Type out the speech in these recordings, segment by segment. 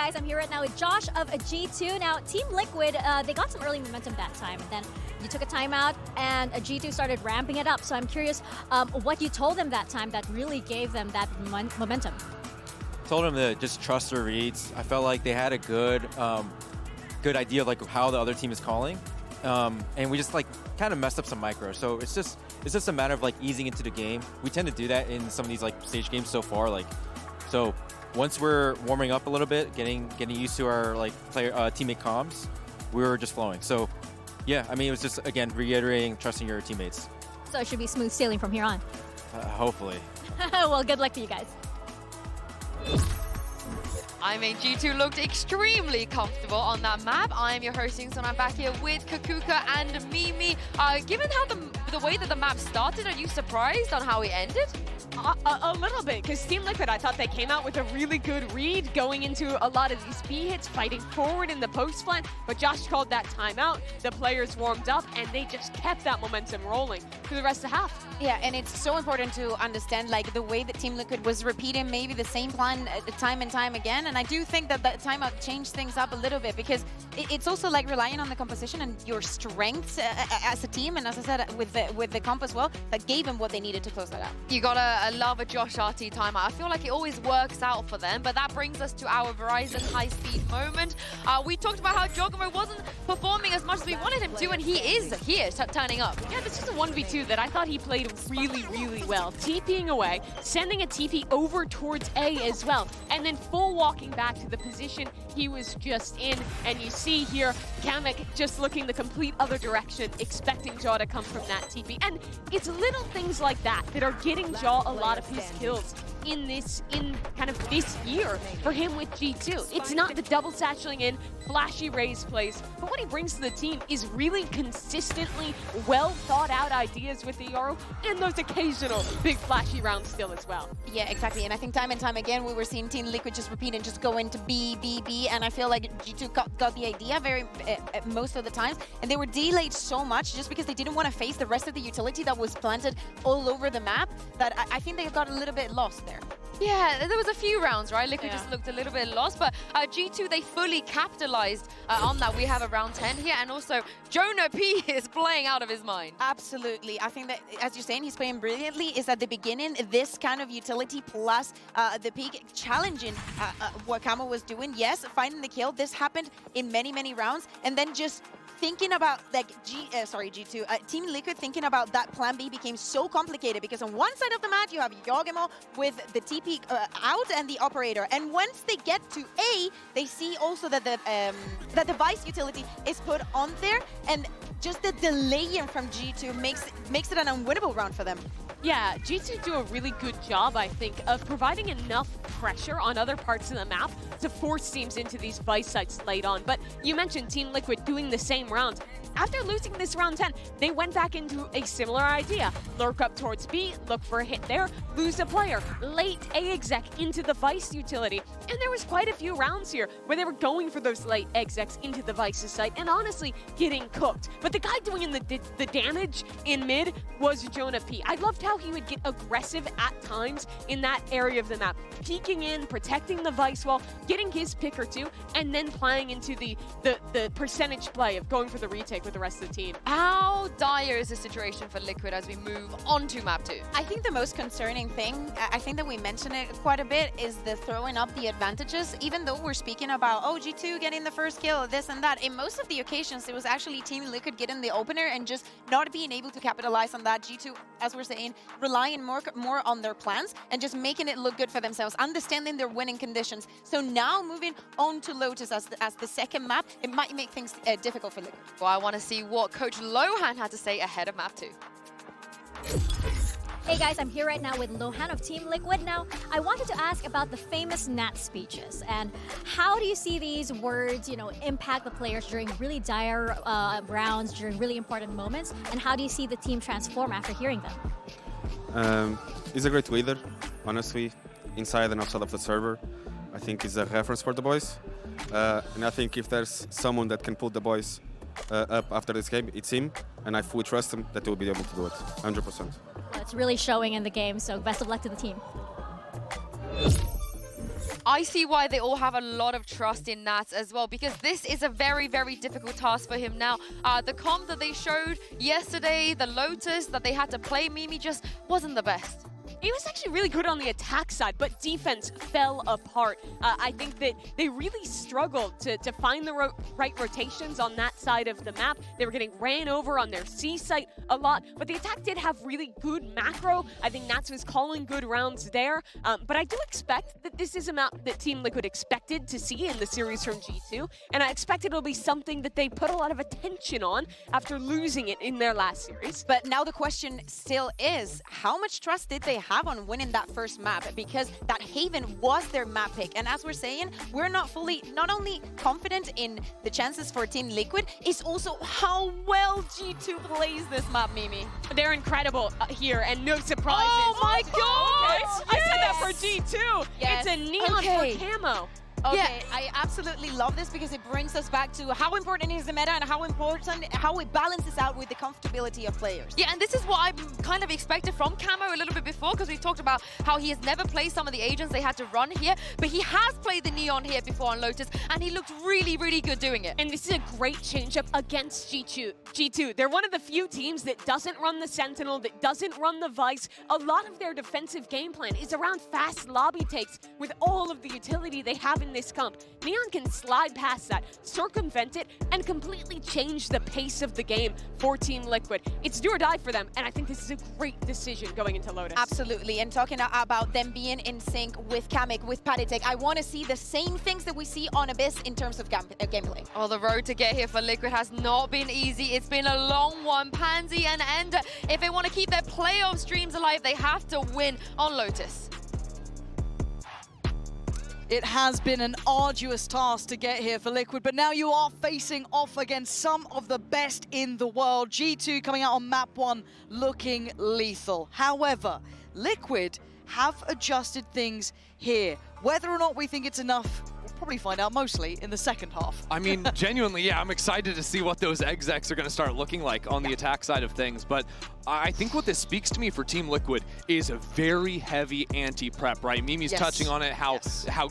guys, I'm here right now with Josh of G2. Now, Team Liquid, they got some early momentum that time, and then you took a timeout, and G2 started ramping it up. So I'm curious what you told them that time that really gave them that momentum. Told them to just trust their reads. I felt like they had a good idea of like how the other team is calling, and we just like kind of messed up some micros. So it's just a matter of like easing into the game. We tend to do that in some of these like stage games so far. So once we're warming up a little bit, getting used to our like teammate comms, we were just flowing. So yeah, I mean, it was just again reiterating trusting your teammates. So it should be smooth sailing from here on. Hopefully. Well, good luck to you guys. I mean, G2 looked extremely comfortable on that map. I am your hosting, so I'm back here with Kakuka and Mimi. Given how the way that the map started, are you surprised on how it ended? A little bit, because Team Liquid, I thought they came out with a really good read going into a lot of these B hits, fighting forward in the post flank, but Josh called that timeout. The players warmed up, and they just kept that momentum rolling through the rest of the half. Yeah, and it's so important to understand like the way that Team Liquid was repeating maybe the same plan time and time again, and I do think that that timeout changed things up a little bit, because it's also like relying on the composition and your strengths as a team, and as I said, with the comp as well, that gave them what they needed to close that out. You gotta love a Josh RT timeout. I feel like it always works out for them, but that brings us to our Verizon high-speed moment. We talked about how Jogamo wasn't performing as much as we wanted him to, and he is here turning up. Yeah, this is a 1v2 that I thought he played really, really well. TPing away, sending a TP over towards A as well, and then full walking back to the position he was just in. And you see here, Kamek just looking the complete other direction, expecting Jaw to come from that TP. And it's little things like that that are getting Jaw a lot of his kills in kind of this year for him with G2. It's not the double satcheling in, flashy raise plays, but what he brings to the team is really consistently well thought out ideas with the Yoro and those occasional big flashy rounds still as well. Yeah, exactly, and I think time and time again we were seeing Team Liquid just repeat and just go into B, and I feel like G2 got the idea most of the times, and they were delayed so much just because they didn't want to face the rest of the utility that was planted all over the map, that I think they got a little bit lost there. Yeah, there was a few rounds, right? Liquid just looked a little bit lost, but G2, they fully capitalized on that. We have a round 10 here, and also Jonah P is playing out of his mind. Absolutely. I think that, as you're saying, he's playing brilliantly. Is at the beginning, this kind of utility plus the peak challenging what Kamo was doing. Yes, finding the kill. This happened in many, many rounds, and then just thinking about like G2, Team Liquid thinking about that plan B became so complicated, because on one side of the map you have Yogemo with the TP out and the operator, and once they get to A, they see also that the device utility is put on there, and just the delaying from G2 makes it an unwinnable round for them. Yeah, G2 do a really good job, I think, of providing enough pressure on other parts of the map to force teams into these vice sites late on. But you mentioned Team Liquid doing the same rounds. After losing this round 10, they went back into a similar idea. Lurk up towards B, look for a hit there, lose a player, late A exec into the Vice utility. And there was quite a few rounds here where they were going for those late execs into the Vice's site and honestly getting cooked. But the guy doing the damage in mid was Jonah P. I loved how he would get aggressive at times in that area of the map, peeking in, protecting the Vice wall, getting his pick or two, and then playing into the percentage play of going for the retake with the rest of the team. How dire is the situation for Liquid as we move on to map 2? I think the most concerning thing, I think that we mentioned it quite a bit, is the throwing up the advantages. Even though we're speaking about, oh, G2 getting the first kill, this and that, in most of the occasions, it was actually Team Liquid getting the opener and just not being able to capitalize on that. G2, as we're saying, relying more on their plans and just making it look good for themselves, understanding their winning conditions. So now moving on to Lotus as the second map, it might make things difficult for Liquid. Well, I want to see what Coach Lohan had to say ahead of map 2. Hey guys, I'm here right now with Lohan of Team Liquid. Now, I wanted to ask about the famous Nat speeches, and how do you see these words, impact the players during really dire rounds, during really important moments, and how do you see the team transform after hearing them? He's a great leader, honestly, inside and outside of the server. I think he's a reference for the boys, and I think if there's someone that can pull the boys up after this game, it's him, and I fully trust him that he'll be able to do it, 100%. It's really showing in the game, so best of luck to the team. I see why they all have a lot of trust in Nats as well, because this is a very, very difficult task for him now. The comp that they showed yesterday, the Lotus that they had to play, Mimi just wasn't the best. He was actually really good on the attack side, but defense fell apart. I think that they really struggled to find the right rotations on that side of the map. They were getting ran over on their C site a lot, but the attack did have really good macro. I think Nats was calling good rounds there, but I do expect that this is a map that Team Liquid expected to see in the series from G2, and I expect it'll be something that they put a lot of attention on after losing it in their last series. But now the question still is, how much trust did they have on winning that first map? Because that Haven was their map pick, and as we're saying, we're not only confident in the chances for Team Liquid, it's also how well G2 plays this map, Mimi. They're incredible here, and no surprises. Oh my god! Yes. I said that for G2. Yes. It's a neon for camo. Okay, Yeah. I absolutely love this because it brings us back to how important is the meta and how it balances out with the comfortability of players. Yeah, and this is what I kind of expected from Camo a little bit before, because we talked about how he has never played some of the agents they had to run here, but he has played the Neon here before on Lotus, and he looked really, really good doing it. And this is a great change-up against G2. They're one of the few teams that doesn't run the Sentinel, that doesn't run the Vice. A lot of their defensive game plan is around fast lobby takes with all of the utility they have in this comp. Neon can slide past that, circumvent it, and completely change the pace of the game for Team Liquid. It's do or die for them, and I think this is a great decision going into Lotus. Absolutely, and talking about them being in sync with Kamek, with Patitek, I want to see the same things that we see on Abyss in terms of gameplay. Oh, the road to get here for Liquid has not been easy. It's been a long one. Pansy and Ender, if they want to keep their playoff streams alive, they have to win on Lotus. It has been an arduous task to get here for Liquid, but now you are facing off against some of the best in the world. G2 coming out on map 1 looking lethal. However, Liquid have adjusted things here. Whether or not we think it's enough, we'll probably find out mostly in the second half. I mean, genuinely, yeah, I'm excited to see what those execs are going to start looking like on the attack side of things. But I think what this speaks to me for Team Liquid is a very heavy anti-prep, right? Mimi's touching on it, how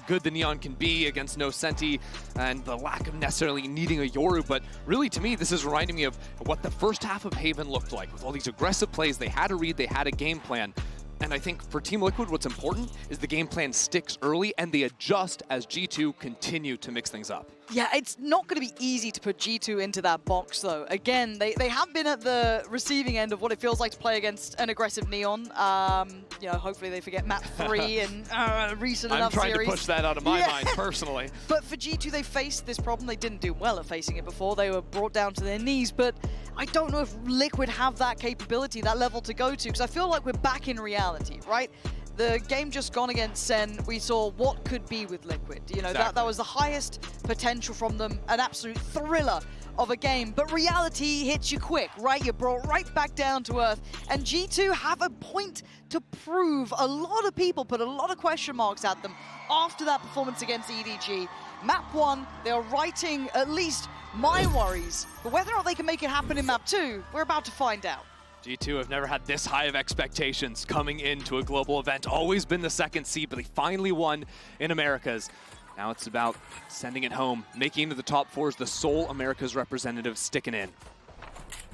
good the Neon can be against no Senti and the lack of necessarily needing a Yoru. But really, to me, this is reminding me of what the first half of Haven looked like with all these aggressive plays. They had a read, they had a game plan. And I think for Team Liquid, what's important is the game plan sticks early and they adjust as G2 continue to mix things up. Yeah, it's not going to be easy to put G2 into that box, though. Again, they have been at the receiving end of what it feels like to play against an aggressive Neon. You know, hopefully they forget map 3 and recent enough series. I'm trying to push that out of my mind, personally. But for G2, they faced this problem. They didn't do well at facing it before. They were brought down to their knees, but I don't know if Liquid have that capability, that level to go to, because I feel like we're back in reality, right? The game just gone against Sen, we saw what could be with Liquid. You know, that was the highest potential from them, an absolute thriller of a game. But reality hits you quick, right? You're brought right back down to earth. And G2 have a point to prove. A lot of people put a lot of question marks at them after that performance against EDG. Map 1, they're writing at least my worries. But whether or not they can make it happen in map 2, we're about to find out. G2 have never had this high of expectations coming into a global event. Always been the second seed, but they finally won in Americas. Now it's about sending it home. Making it into the top 4 is the sole Americas representative sticking in.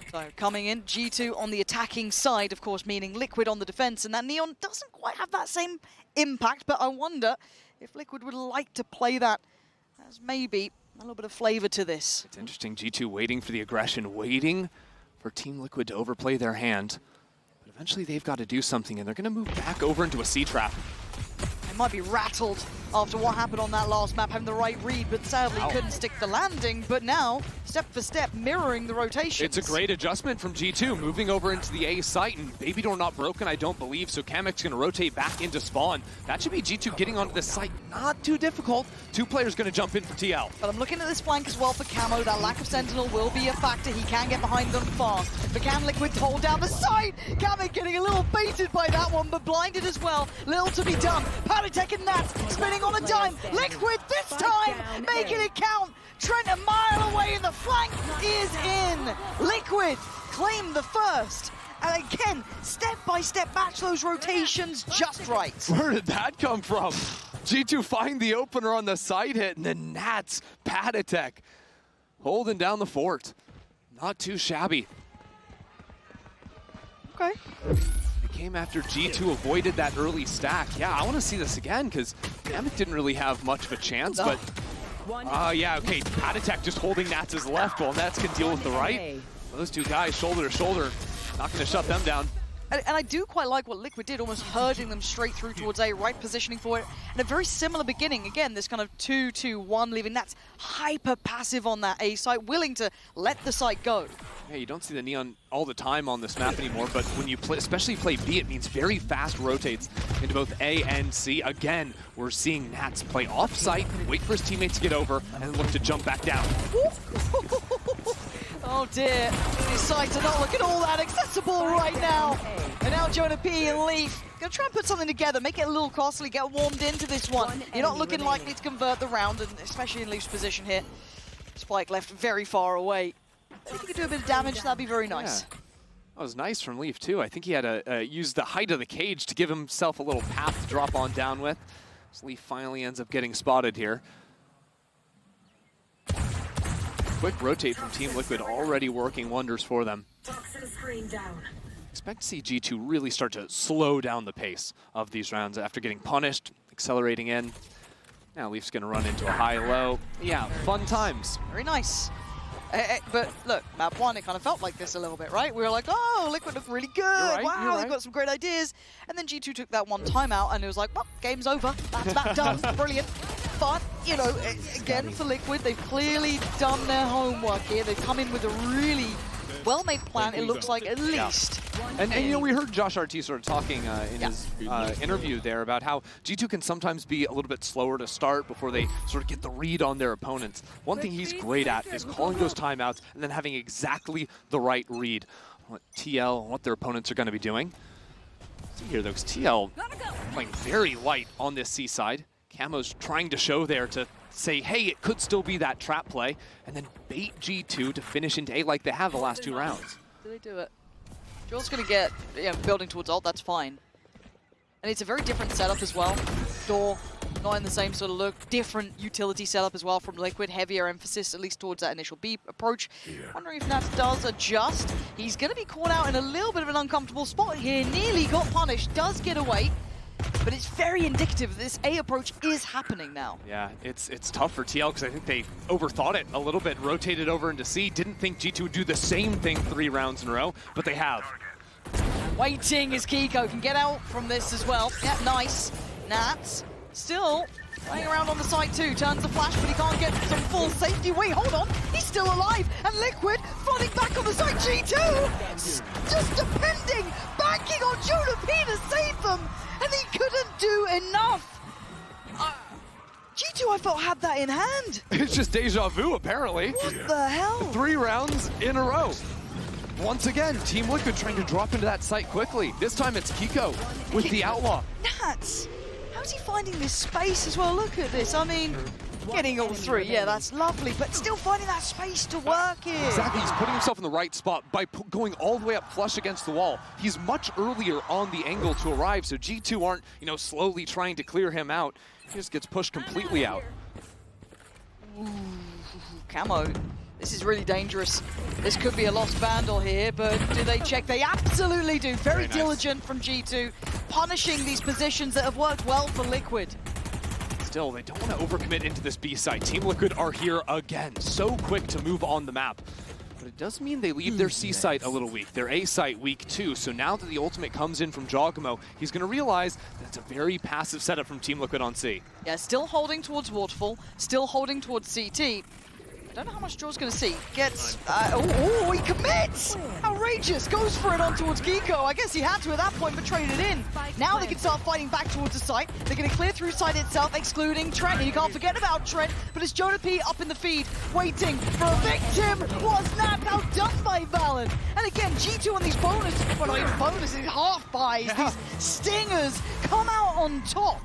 So coming in, G2 on the attacking side, of course, meaning Liquid on the defense. And that Neon doesn't quite have that same impact, but I wonder if Liquid would like to play that as maybe a little bit of flavor to this. It's interesting, G2 waiting for the aggression, waiting for Team Liquid to overplay their hand. But eventually they've got to do something, and they're going to move back over into a C-trap. They might be rattled after what happened on that last map, having the right read, but sadly couldn't stick the landing. But now, step for step, mirroring the rotation. It's a great adjustment from G2, moving over into the A site, and Baby Door not broken, I don't believe, so Kamek's going to rotate back into spawn. That should be G2 getting onto this site. Not too difficult. 2 players going to jump in for TL. But I'm looking at this flank as well for Camo. That lack of Sentinel will be a factor. He can get behind them fast. But can Liquid hold down the site? Kamek getting a little baited by that one, but blinded as well. Little to be done. Patitek and Nats spinning on a dime. Liquid this time, making it count. Trent a mile away and the flank is in. Liquid claim the first. And again, step by step, match those rotations just right. Where did that come from? G2 find the opener on the side hit, and then Nats, Patatek, holding down the fort. Not too shabby. Okay. They came after G2, avoided that early stack. Yeah, I want to see this again, because Namek didn't really have much of a chance, but... yeah, okay, Patatek just holding Nats' left while Nats can deal with the right. Those two guys, shoulder to shoulder, not going to shut them down. And I do quite like what Liquid did, almost herding them straight through towards A, right positioning for it. And a very similar beginning. Again, this kind of 2-2-1, leaving that's hyper passive on that A site, willing to let the site go. Yeah, you don't see the Neon all the time on this map anymore, but when you play, especially play B, it means very fast rotates into both A and C. Again, we're seeing Nats play off-site, wait for his teammates to get over, and look to jump back down. Oh dear, these sites are not looking all that accessible right now. And now Jonah P and Leaf gonna try and put something together, make it a little costly, get warmed into this one. You're not looking likely to convert the round, and especially in Leaf's position here. Spike left very far away. If you could do a bit of damage, that'd be very nice. Yeah. That was nice from Leaf too. I think he had to use the height of the cage to give himself a little path to drop on down with. So Leaf finally ends up getting spotted here. Quick rotate from Team Liquid, already working wonders for them. Expect to see G2 really start to slow down the pace of these rounds after getting punished, accelerating in. Now Leaf's gonna run into a high-low. Yeah, fun times. Very nice. But look, map one, it kind of felt like this a little bit, right? We were like, oh, Liquid look really good. Right, wow, they've got some great ideas. And then G2 took that one timeout and it was like, well, game's over. That's that done. Brilliant. But, you know, again, for Liquid, they've clearly done their homework here. They've come in with a really well-made plan, it looks like, at least. And you know, we heard Josh RT sort of talking in his interview there about how G2 can sometimes be a little bit slower to start before they sort of get the read on their opponents. One thing he's great at is calling those timeouts and then having exactly the right read on what TL and what their opponents are going to be doing. See here, though, because TL playing very light on this C side. Camo's trying to show there to say, hey, it could still be that trap play, and then bait G2 to finish into A like they have the last two rounds. Do they do it? Joel's going to get building towards ult, that's fine. And it's a very different setup as well. Door, not in the same sort of look. Different utility setup as well from Liquid. Heavier emphasis, at least towards that initial B approach. Wondering if Nats does adjust. He's going to be caught out in a little bit of an uncomfortable spot here. Nearly got punished, does get away. But it's very indicative this A approach is happening now. Yeah, it's tough for TL because I think they overthought it a little bit, rotated over into C, didn't think G2 would do the same thing 3 rounds in a row, but they have. Waiting as Kiko can get out from this as well. Yeah, nice. Nats still playing around on the side too. Turns the flash, but he can't get some full safety. Wait, hold on. He's still alive. And Liquid flooding back on the side. G2 just depending, banking on Jonah P to save them. And he couldn't do enough. G2, I felt, had that in hand. It's just deja vu, apparently. What the hell? 3 rounds in a row. Once again, Team Liquid trying to drop into that site quickly. This time it's Kiko with the Outlaw. Nats, how's he finding this space as well? Look at this. I mean, getting all 3, yeah, that's lovely, but still finding that space to work in. Exactly, he's putting himself in the right spot by going all the way up flush against the wall. He's much earlier on the angle to arrive, so G2 aren't, you know, slowly trying to clear him out. He just gets pushed completely out. Ooh, Camo, this is really dangerous. This could be a lost Vandal here, but do they check? They absolutely do. Very diligent from G2, punishing these positions that have worked well for Liquid. Still, they don't want to overcommit into this B site. Team Liquid are here again, so quick to move on the map. But it does mean they leave their C site a little weak, their A site weak too. So now that the ultimate comes in from Jogamo, he's going to realize that it's a very passive setup from Team Liquid on C. Yeah, still holding towards Waterfall, still holding towards CT. I don't know how much Jaw's going to see. Gets, oh, he commits! Outrageous, goes for it on towards Kiko. I guess he had to at that point, but traded in. Now they can start fighting back towards the site. They're going to clear through site itself, excluding Trent. And you can't forget about Trent, but it's Jonah P up in the feed, waiting for a victim. Was not outdone by Valyn. And again, G2 on these bonuses, well, not even bonuses, half buys, these stingers come out on top.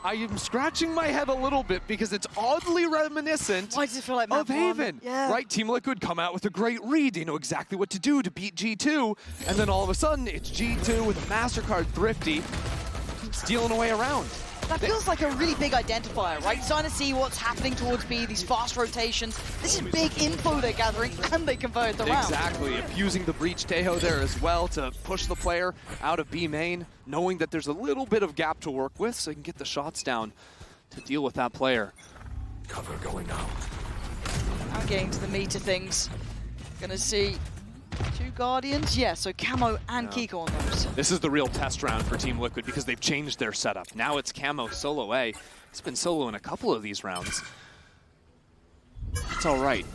I am scratching my head a little bit because it's oddly reminiscent Why does it feel like of map Haven. one? Yeah. Right, Team Liquid come out with a great read. They know exactly what to do to beat G2. And then all of a sudden, it's G2 with a MasterCard Thrifty stealing away around. That feels like a really big identifier, right? Starting to see what's happening towards B, these fast rotations. This is big info they're gathering, and they convert the round. Exactly, abusing the breach Tejo there as well to push the player out of B main, knowing that there's a little bit of gap to work with so he can get the shots down to deal with that player. Cover going out. Now getting to the meat of things. Gonna see 2 Guardians. Yeah, so Camo and Kiko on those. This is the real test round for Team Liquid because they've changed their setup. Now it's Camo solo A. He's been solo in a couple of these rounds. It's all right,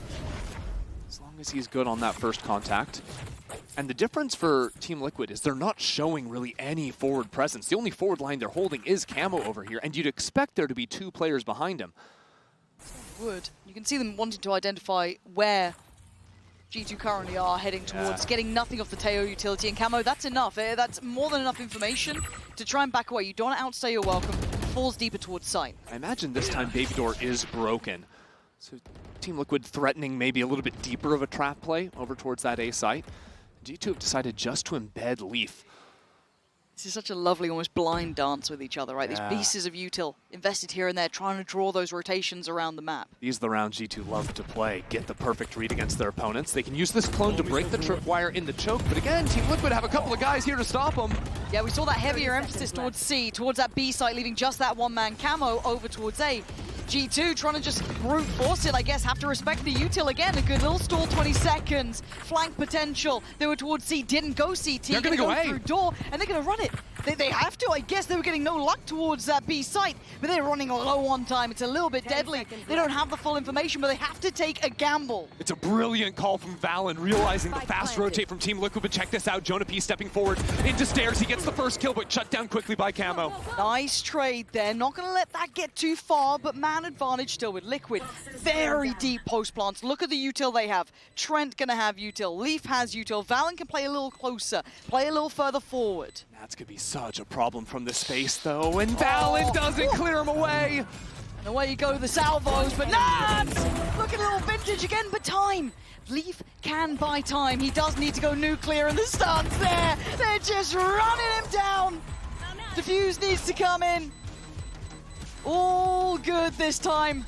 as long as he's good on that first contact. And the difference for Team Liquid is they're not showing really any forward presence. The only forward line they're holding is Camo over here, and you'd expect there to be 2 players behind him. Would. You can see them wanting to identify where G2 currently are heading towards, getting nothing off the Teo utility, and Camo, that's enough. That's more than enough information to try and back away. You don't want to outstay your welcome. Falls deeper towards sight. I imagine this time Baby Door is broken. So Team Liquid threatening maybe a little bit deeper of a trap play over towards that A site. G2 have decided just to embed Leaf. This is such a lovely, almost blind dance with each other, right? These pieces of util invested here and there, trying to draw those rotations around the map. These are the rounds G2 love to play. Get the perfect read against their opponents. They can use this clone to break the tripwire in the choke, but again, Team Liquid have a couple of guys here to stop them. Yeah, we saw that heavier emphasis towards C, towards that B site, leaving just that one-man Camo over towards A. G2 trying to just brute force it, I guess, have to respect the util again. A good little stall, 20 seconds. Flank potential. They were towards C, didn't go CT. They're gonna go A. Through door, and they're gonna run it. They have to, I guess. They were getting no luck towards that B site, but they're running low on time. It's a little bit deadly. They don't have the full information, but they have to take a gamble. It's a brilliant call from Valyn, realizing the fast rotate from Team Liquid, but check this out. Jonah P stepping forward into stairs. He gets the first kill, but shut down quickly by Camo. Nice trade there. Not going to let that get too far, but man advantage still with Liquid. Very deep post plants. Look at the util they have. Trent going to have util. Leaf has util. Valyn can play a little closer, play a little further forward. That's going to be such a problem from this space, though, and Valyn doesn't clear him away. And away you go, the salvos, but Nats! Look at a little vintage again, but time. Leaf can buy time. He does need to go nuclear, and the stun's there. They're just running him down. Diffuse needs to come in. All good this time.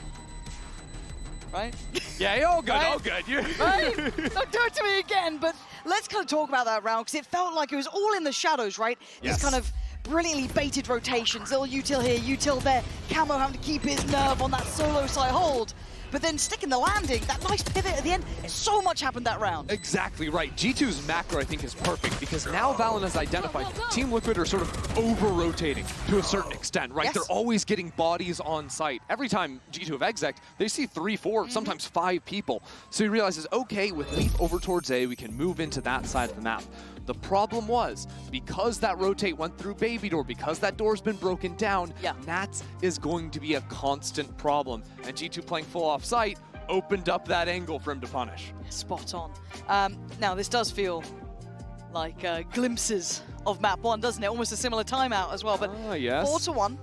Right? Yeah, all good, right? all good. Right? Don't do it to me again, but let's kind of talk about that round, because it felt like it was all in the shadows, right? Yes. These kind of brilliantly baited rotations, little util here, util there, Camo having to keep his nerve on that solo side hold. But then sticking the landing, that nice pivot at the end, so much happened that round. Exactly right. G2's macro, I think, is perfect because now Valyn has identified Team Liquid are sort of over-rotating to a certain extent, right? Yes. They're always getting bodies on site. Every time G2 have exec, they see 3, 4, sometimes 5 people. So he realizes, okay, with Leaf over towards A, we can move into that side of the map. The problem was, because that rotate went through Baby Door, because that door's been broken down, Nats is going to be a constant problem. And G2 playing full off-site opened up that angle for him to punish. Spot on. Now, this does feel like glimpses of map 1, doesn't it? Almost a similar timeout as well, but yes. 4-1.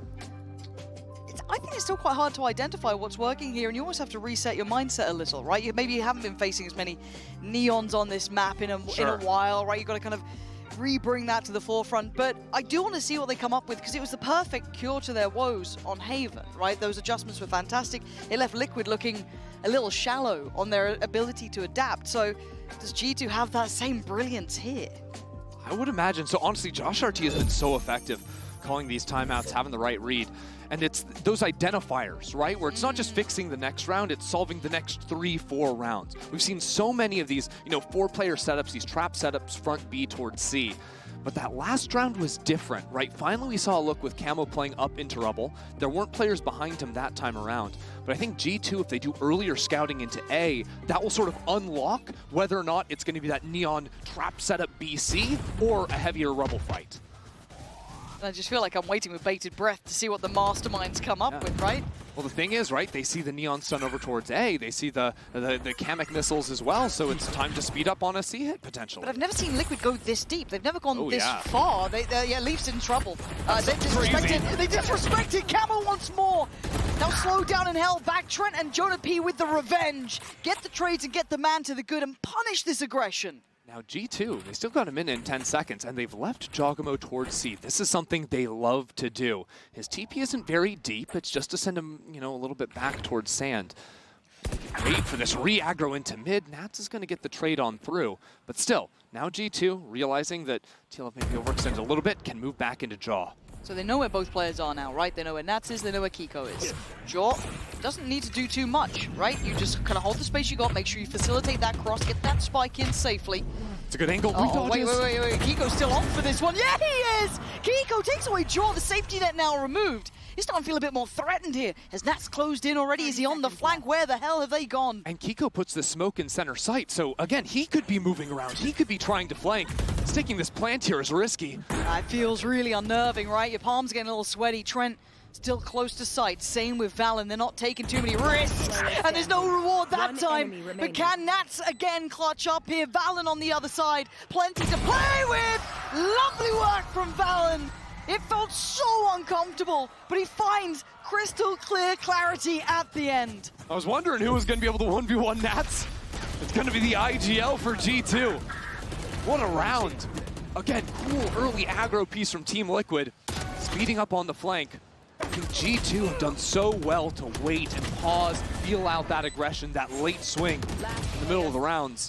I think it's still quite hard to identify what's working here, and you almost have to reset your mindset a little, right? Maybe you haven't been facing as many neons on this map in a while, right? You've got to kind of re-bring that to the forefront, but I do want to see what they come up with, because it was the perfect cure to their woes on Haven, right? Those adjustments were fantastic. It left Liquid looking a little shallow on their ability to adapt, so does G2 have that same brilliance here? I would imagine. So honestly, Josh RT has been so effective calling these timeouts, having the right read. And it's those identifiers, right? Where it's not just fixing the next round, it's solving the next 3, 4 rounds. We've seen so many of these, 4-player setups, these trap setups, front B towards C. But that last round was different, right? Finally, we saw a look with Camo playing up into rubble. There weren't players behind him that time around. But I think G2, if they do earlier scouting into A, that will sort of unlock whether or not it's going to be that neon trap setup BC or a heavier rubble fight. I just feel like I'm waiting with bated breath to see what the masterminds come up with, right? Well, the thing is, right, they see the neon stun over towards A, they see the Kamek missiles as well, so it's time to speed up on a C hit, potentially. But I've never seen Liquid go this deep. They've never gone this far. Leaf's in trouble. They disrespected Camo once more. Now slow down and held back. Trent and Jonah P with the revenge. Get the trades and get the man to the good and punish this aggression. Now G2, they still got a minute and 10 seconds, and they've left Jawgamo towards C. This is something they love to do. His TP isn't very deep, it's just to send him, you know, a little bit back towards sand. Wait for this re-aggro into mid. Nats is going to get the trade on through, but still, now G2, realizing that TLF maybe overextended a little bit, can move back into Jaw. So they know where both players are now, right? They know where Nats is, they know where Kiko is. Jaw doesn't need to do too much, right? You just kind of hold the space you got, make sure you facilitate that cross, get that spike in safely. It's a good angle. Oh, wait. Kiko's still on for this one. Yeah, he is! Kiko takes away Jaw, the safety net now removed. He's starting to feel a bit more threatened here. Has Nats closed in already? Is he on the flank? Where the hell have they gone? And Kiko puts the smoke in center sight, so again, he could be moving around. He could be trying to flank. Sticking this plant here is risky. It feels really unnerving, right? Your palms getting a little sweaty. Trent still close to sight. Same with Valyn. They're not taking too many risks. And there's no reward that time. But can Nats again clutch up here? Valyn on the other side. Plenty to play with. Lovely work from Valyn. It felt so uncomfortable, but he finds crystal clear clarity at the end. I was wondering who was going to be able to 1v1 Nats. It's going to be the IGL for G2. What a round. Again, cool early aggro piece from Team Liquid. Speeding up on the flank. I think G2 have done so well to wait and pause, feel out that aggression, that late swing in the middle of the rounds.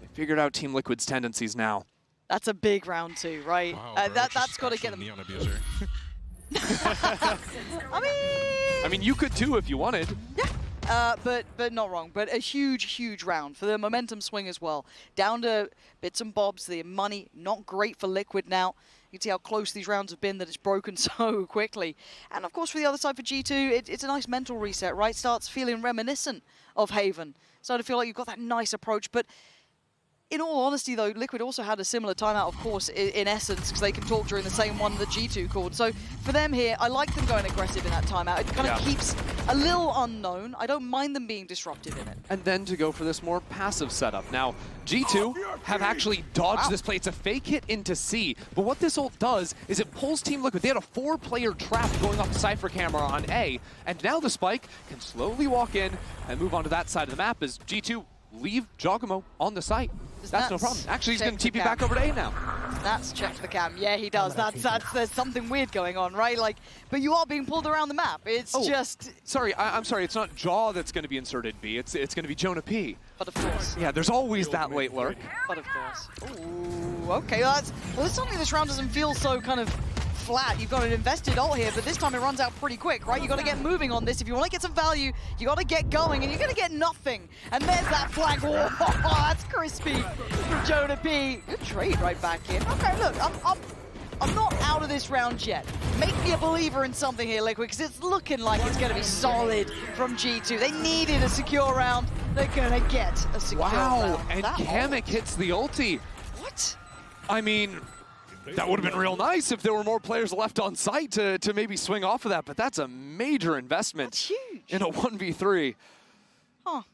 They figured out Team Liquid's tendencies now. That's a big round too, right? Wow, that's got to get them. Neon abuser. I mean, you could too if you wanted. Yeah, but not wrong. But a huge round for the momentum swing as well. Down to bits and bobs. The money not great for Liquid now. You can see how close these rounds have been, that it's broken so quickly. And of course, for the other side for G2, it's a nice mental reset, right? Starts feeling reminiscent of Haven. Starting to feel like you've got that nice approach, but in all honesty, though, Liquid also had a similar timeout, of course, in essence, because they can talk during the same one that G2 called. So for them here, I like them going aggressive in that timeout. It kind of keeps a little unknown. I don't mind them being disruptive in it. And then to go for this more passive setup. Now, G2 have actually dodged this play. It's a fake hit into C. But what this ult does is it pulls Team Liquid. They had a 4-player trap going off the Cypher camera on A. And now the Spike can slowly walk in and move onto that side of the map as G2 leave Jawgamo on the site. That's no problem. Actually, he's going to TP back over to A now. That's checked the cam. Yeah, he does. There's something weird going on, right? Like, but you are being pulled around the map. It's just... Sorry, I'm sorry. It's not Jaw that's going to be inserted B. It's going to be Jonah P. But of course. Yeah, there's always that late lurk. But of course. Ooh, okay. Well, suddenly this round doesn't feel so kind of flat. You've got an invested ult here, but this time it runs out pretty quick, right? You got to get moving on this. If you want to get some value, you got to get going, and you're going to get nothing. And there's that flank. Oh, that's crispy from Jonah P. Good trade right back in. Okay, look, I'm not out of this round yet. Make me a believer in something here, Liquid, because it's looking like it's going to be solid from G2. They needed a secure round. They're going to get a secure round. Wow, and Kamek hits the ulti. What? I mean, that would have been real nice if there were more players left on site to maybe swing off of that, but that's a major investment. That's huge. In a 1v3. Huh. A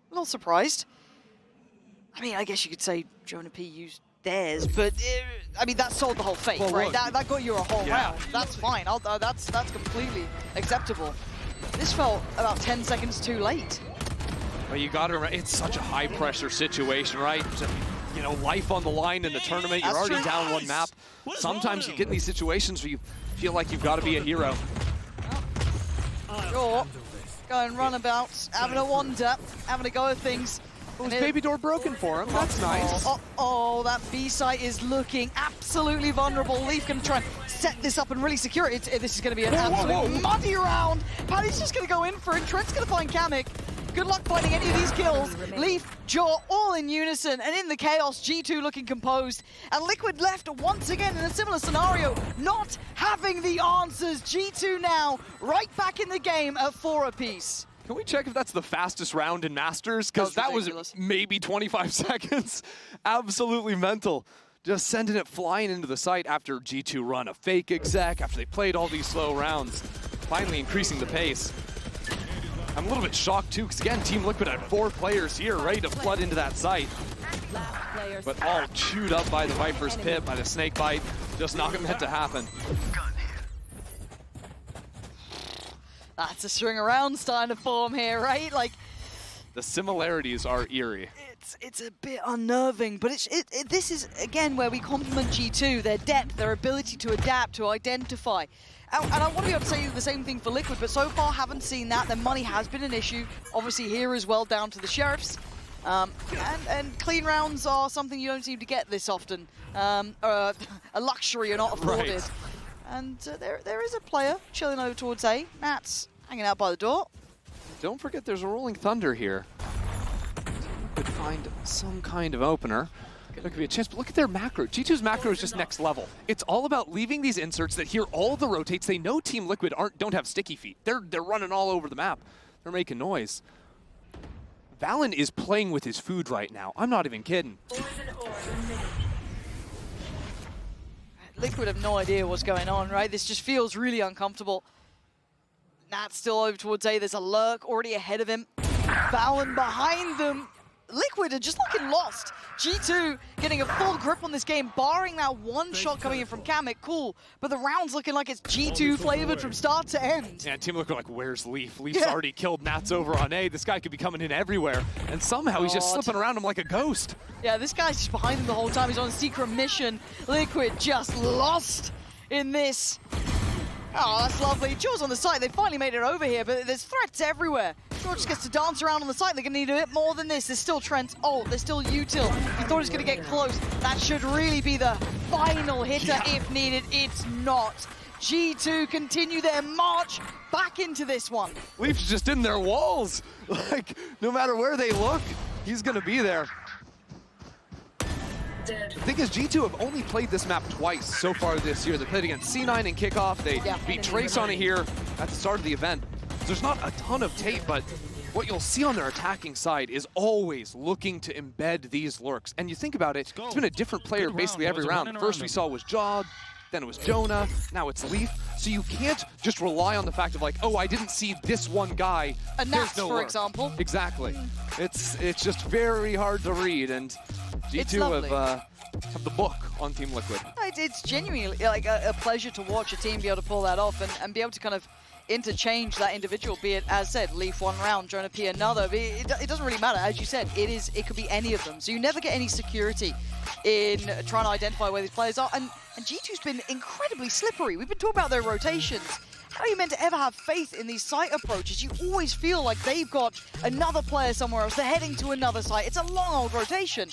little surprised. I mean, I guess you could say Jonah P used theirs, but I mean, that sold the whole fake, right? That got you a whole round. That's fine. That's completely acceptable. This felt about 10 seconds too late. Well, you got to. It's such a high-pressure situation, right? You know, life on the line in the tournament. You're already down one map. Sometimes you get in these situations where you feel like you've got to be a hero. Sure. Going runabouts, having a wander, having a go at things. Was baby door broken for him? That's nice. Oh, that B site is looking absolutely vulnerable. Leaf going to try and set this up and really secure it. This is going to be an absolute muddy round. Paddy's just going to go in for it. Trent's going to find Kamek. Good luck finding any of these kills. Leaf, Jaw, all in unison, and in the chaos, G2 looking composed. And Liquid left once again in a similar scenario, not having the answers. G2 now right back in the game at 4 apiece. Can we check if that's the fastest round in Masters? Because that was maybe 25 seconds. Absolutely mental. Just sending it flying into the site after G2 run a fake exec, after they played all these slow rounds. Finally increasing the pace. I'm a little bit shocked too, because again, Team Liquid had 4 players here ready to flood into that site. But all chewed up by the Viper's Pit, by the Snake Bite. Just not meant to happen. That's a string around starting to form here, right? Like, The similarities are eerie. It's a bit unnerving, but this is, again, where we compliment G2, their depth, their ability to adapt, to identify. And I want to be able to say the same thing for Liquid, but so far haven't seen that. Their money has been an issue, obviously here as well, down to the Sheriffs. And clean rounds are something you don't seem to get this often. A luxury you're not afforded. Right. And there is a player chilling over towards A. Nats hanging out by the door. Don't forget there's a Rolling Thunder here. Could find some kind of opener. There could be a chance, but look at their macro. G2's macro is just next level. It's all about leaving these inserts that hear all the rotates. They know Team Liquid don't have sticky feet. They're running all over the map. They're making noise. Valyn is playing with his food right now. I'm not even kidding. Liquid have no idea what's going on, right? This just feels really uncomfortable. Nat's still over towards A. There's a lurk already ahead of him. Valyn behind them. Liquid are just looking lost. G2 getting a full grip on this game, barring that one shot coming in from Kamek. Cool, but the round's looking like it's G2 flavored from start to end. Yeah, Team Liquid are like, where's Leaf? Leaf's already killed Nats over on A. This guy could be coming in everywhere. And somehow he's just slipping around him like a ghost. Yeah, this guy's just behind him the whole time. He's on a secret mission. Liquid just lost in this. Oh, that's lovely. Jaws on the side. They finally made it over here, but there's threats everywhere. Jaws just gets to dance around on the side. They're going to need a bit more than this. There's still Trent. Oh, there's still Util. He thought he was going to get close. That should really be the final hitter if needed. It's not. G2 continue their march back into this one. Leaf's just in their walls. Like, no matter where they look, he's going to be there. The thing is, G2 have only played this map twice so far this year. They played against C9 in kickoff. They beat Trace on it here at the start of the event. So there's not a ton of tape, but what you'll see on their attacking side is always looking to embed these lurks. And you think about it, it's been a different player basically every round. The first we saw was Jod, then it was Jonah, now it's Leaf. So you can't just rely on the fact of like, oh, I didn't see this one guy. A Nats, for example. Exactly. It's just very hard to read, and G2 have the book on Team Liquid. It's genuinely like a pleasure to watch a team be able to pull that off and be able to kind of interchange that individual, be it, as said, Leaf one round, Jonah P another. It doesn't really matter. As you said, it could be any of them. So you never get any security in trying to identify where these players are. And G2's been incredibly slippery. We've been talking about their rotations. How are you meant to ever have faith in these site approaches? You always feel like they've got another player somewhere else. They're heading to another site. It's a long old rotation.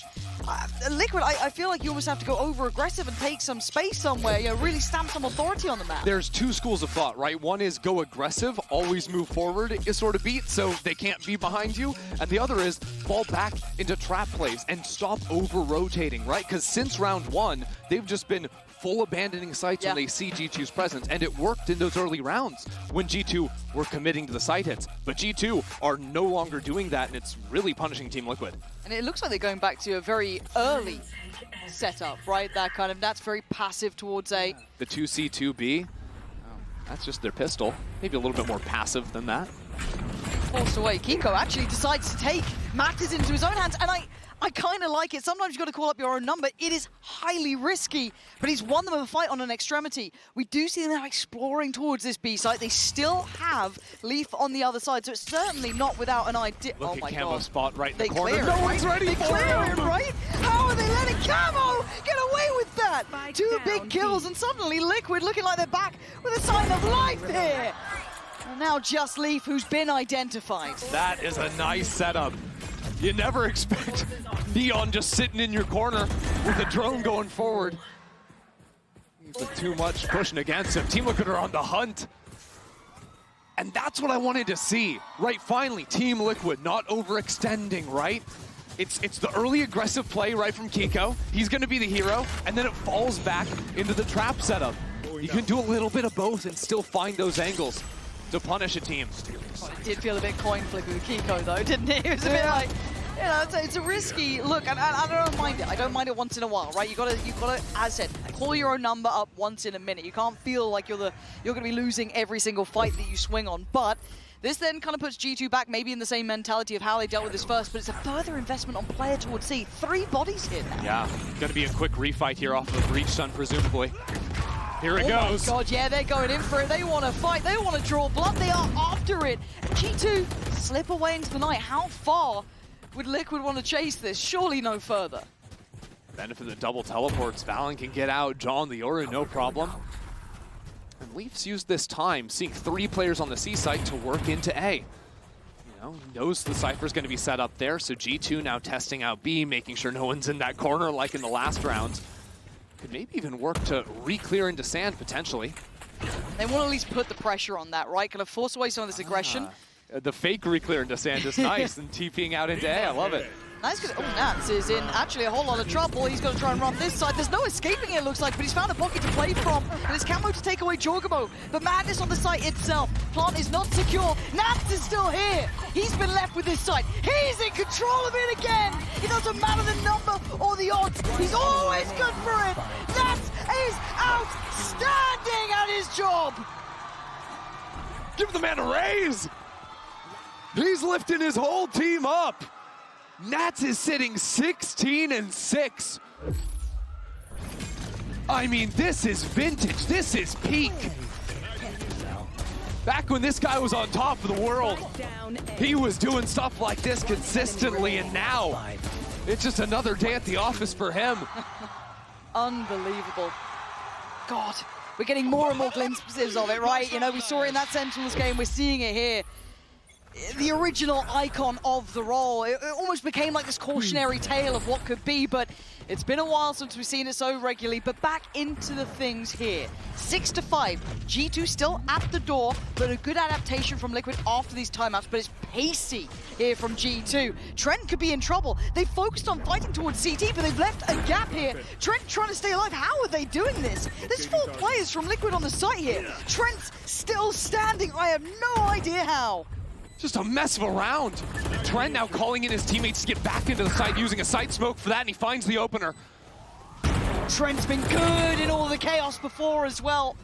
Liquid, I feel like you almost have to go over-aggressive and take some space somewhere, you know, really stamp some authority on the map. There's two schools of thought, right? One is go aggressive, always move forward is sort of beat, so they can't be behind you. And the other is fall back into trap plays and stop over-rotating, right? Because since round one, they've just been full abandoning sites when they see G2's presence, and it worked in those early rounds when G2 were committing to the site hits. But G2 are no longer doing that, and it's really punishing Team Liquid. And it looks like they're going back to a very early setup, right? That kind of, that's very passive towards A. The 2C2B, that's just their pistol. Maybe a little bit more passive than that. Forced away. Kiko actually decides to take matters into his own hands, and I kind of like it. Sometimes you've got to call up your own number. It is highly risky, but he's won them a fight on an extremity. We do see them now exploring towards this B site. They still have Leaf on the other side, so it's certainly not without an idea. Look oh my at Camo God. spot right in They the corner. clear No it, one's right? ready They for clear him. it, right? How are they letting Camo get away with that? Two big kills, and suddenly Liquid looking like they're back with a sign of life here. And now just Leaf, who's been identified. That is a nice setup. You never expect Neon just sitting in your corner with a drone going forward. But too much pushing against him. Team Liquid are on the hunt. And that's what I wanted to see, right? Finally, Team Liquid not overextending, right? It's the early aggressive play right from Kiko. He's going to be the hero, and then it falls back into the trap setup. You can do a little bit of both and still find those angles to punish a team. It did feel a bit coin flip with Kiko though, didn't it? It was a bit like, you know, it's a risky look, and I don't mind it. I don't mind it once in a while, right? You gotta, as I said, call your own number up once in a minute. You can't feel like you're gonna be losing every single fight that you swing on. But this then kind of puts G2 back, maybe in the same mentality of how they dealt with this first, but it's a further investment on player towards C. 3 bodies here now. Yeah, gonna be a quick refight here off of Breach Sun, presumably. Here it goes. Oh my God, yeah, they're going in for it. They want to fight. They want to draw blood. They are after after it. G2 slip away into the night. How far would Liquid want to chase this? Surely no further. Benefit of the double teleports. Valyn can get out. John the Aura, no problem. And Leafs used this time, seeing 3 players on the C site to work into A. Knows the Cypher's going to be set up there, so G2 now testing out B, making sure no one's in that corner like in the last round. Could maybe even work to re-clear into sand, potentially. They want to at least put the pressure on that, right? Kind of force away some of this aggression. The fake re-clear into sand is nice, and TPing out into A, I love it. Nice. Oh, Nats is in actually a whole lot of trouble. He's going to try and run this side. There's no escaping it, looks like, but he's found a pocket to play from. There's camo to take away Jorgamo. But madness on the site itself. Plant is not secure. Nats is still here. He's been left with this site. He's in control of it again. It doesn't matter the number or the odds. He's always good for it. Nats is outstanding at his job. Give the man a raise. He's lifting his whole team up. Nats is sitting 16-6. I mean, this is vintage. This is peak. Back when this guy was on top of the world, he was doing stuff like this consistently, and now it's just another day at the office for him. Unbelievable. God, we're getting more and more glimpses of it, right? You know, we saw it in that Sentinels game. We're seeing it here. The original icon of the role. It almost became like this cautionary tale of what could be, but it's been a while since we've seen it so regularly. But back into the things here. 6-5. G2 still at the door, but a good adaptation from Liquid after these timeouts, but it's pacey here from G2. Trent could be in trouble. They focused on fighting towards CT, but they've left a gap here. Trent trying to stay alive. How are they doing this? There's 4 players from Liquid on the site here. Trent's still standing. I have no idea how. Just a mess of a round. Trent now calling in his teammates to get back into the site, using a site smoke for that, and he finds the opener. Trent's been good in all the chaos before as well.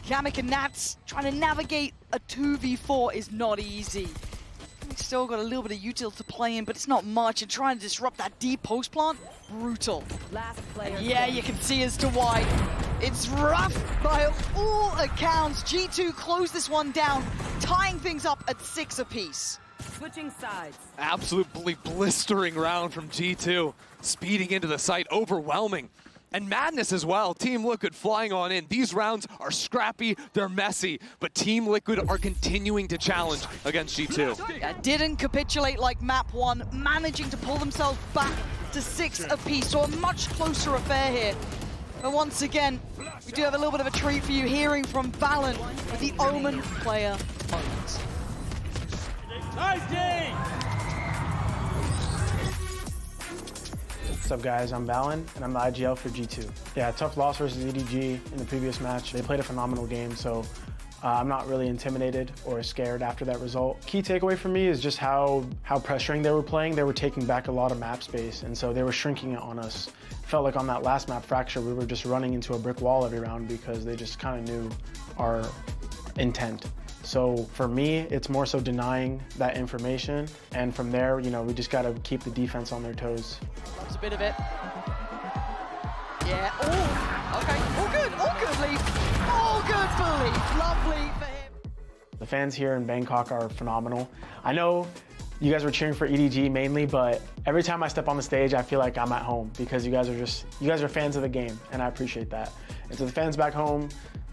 Kamek and Nats trying to navigate a 2v4 is not easy. He's still got a little bit of util to play in, but it's not much, and trying to disrupt that deep post plant, brutal. Last player. Yeah, you can see as to why. It's rough by all accounts. G2 closed this one down, tying things up at 6 apiece. Switching sides. Absolutely blistering round from G2. Speeding into the site, overwhelming. And madness as well. Team Liquid flying on in. These rounds are scrappy, they're messy, but Team Liquid are continuing to challenge against G2. Yeah, didn't capitulate like map 1, managing to pull themselves back to 6 apiece, so a much closer affair here. But once again, we do have a little bit of a treat for you, hearing from Valyn with the Omen player moment. What's up guys, I'm Valyn and I'm the IGL for G2. Yeah, tough loss versus EDG in the previous match. They played a phenomenal game, so I'm not really intimidated or scared after that result. Key takeaway for me is just how pressuring they were playing. They were taking back a lot of map space, and so they were shrinking it on us. Felt like on that last map, Fracture, we were just running into a brick wall every round because they just kind of knew our intent. So for me, it's more so denying that information, and from there, you know, we just got to keep the defense on their toes. That's a bit of it. Yeah, oh, okay, all good, Leaf. All good for Leaf, lovely for him. The fans here in Bangkok are phenomenal. I know you guys were cheering for EDG mainly, but every time I step on the stage, I feel like I'm at home because you guys are fans of the game, and I appreciate that. And to the fans back home,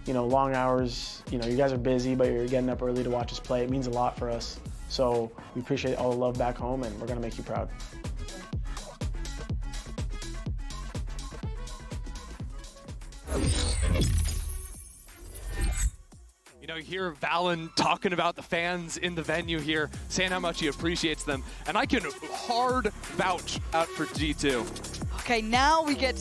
you know, long hours, you know, you guys are busy, but you're getting up early to watch us play. It means a lot for us. So we appreciate all the love back home, and we're gonna make you proud. You know, you hear Valyn talking about the fans in the venue here, saying how much he appreciates them, and I can hard vouch out for G2. Okay, now we get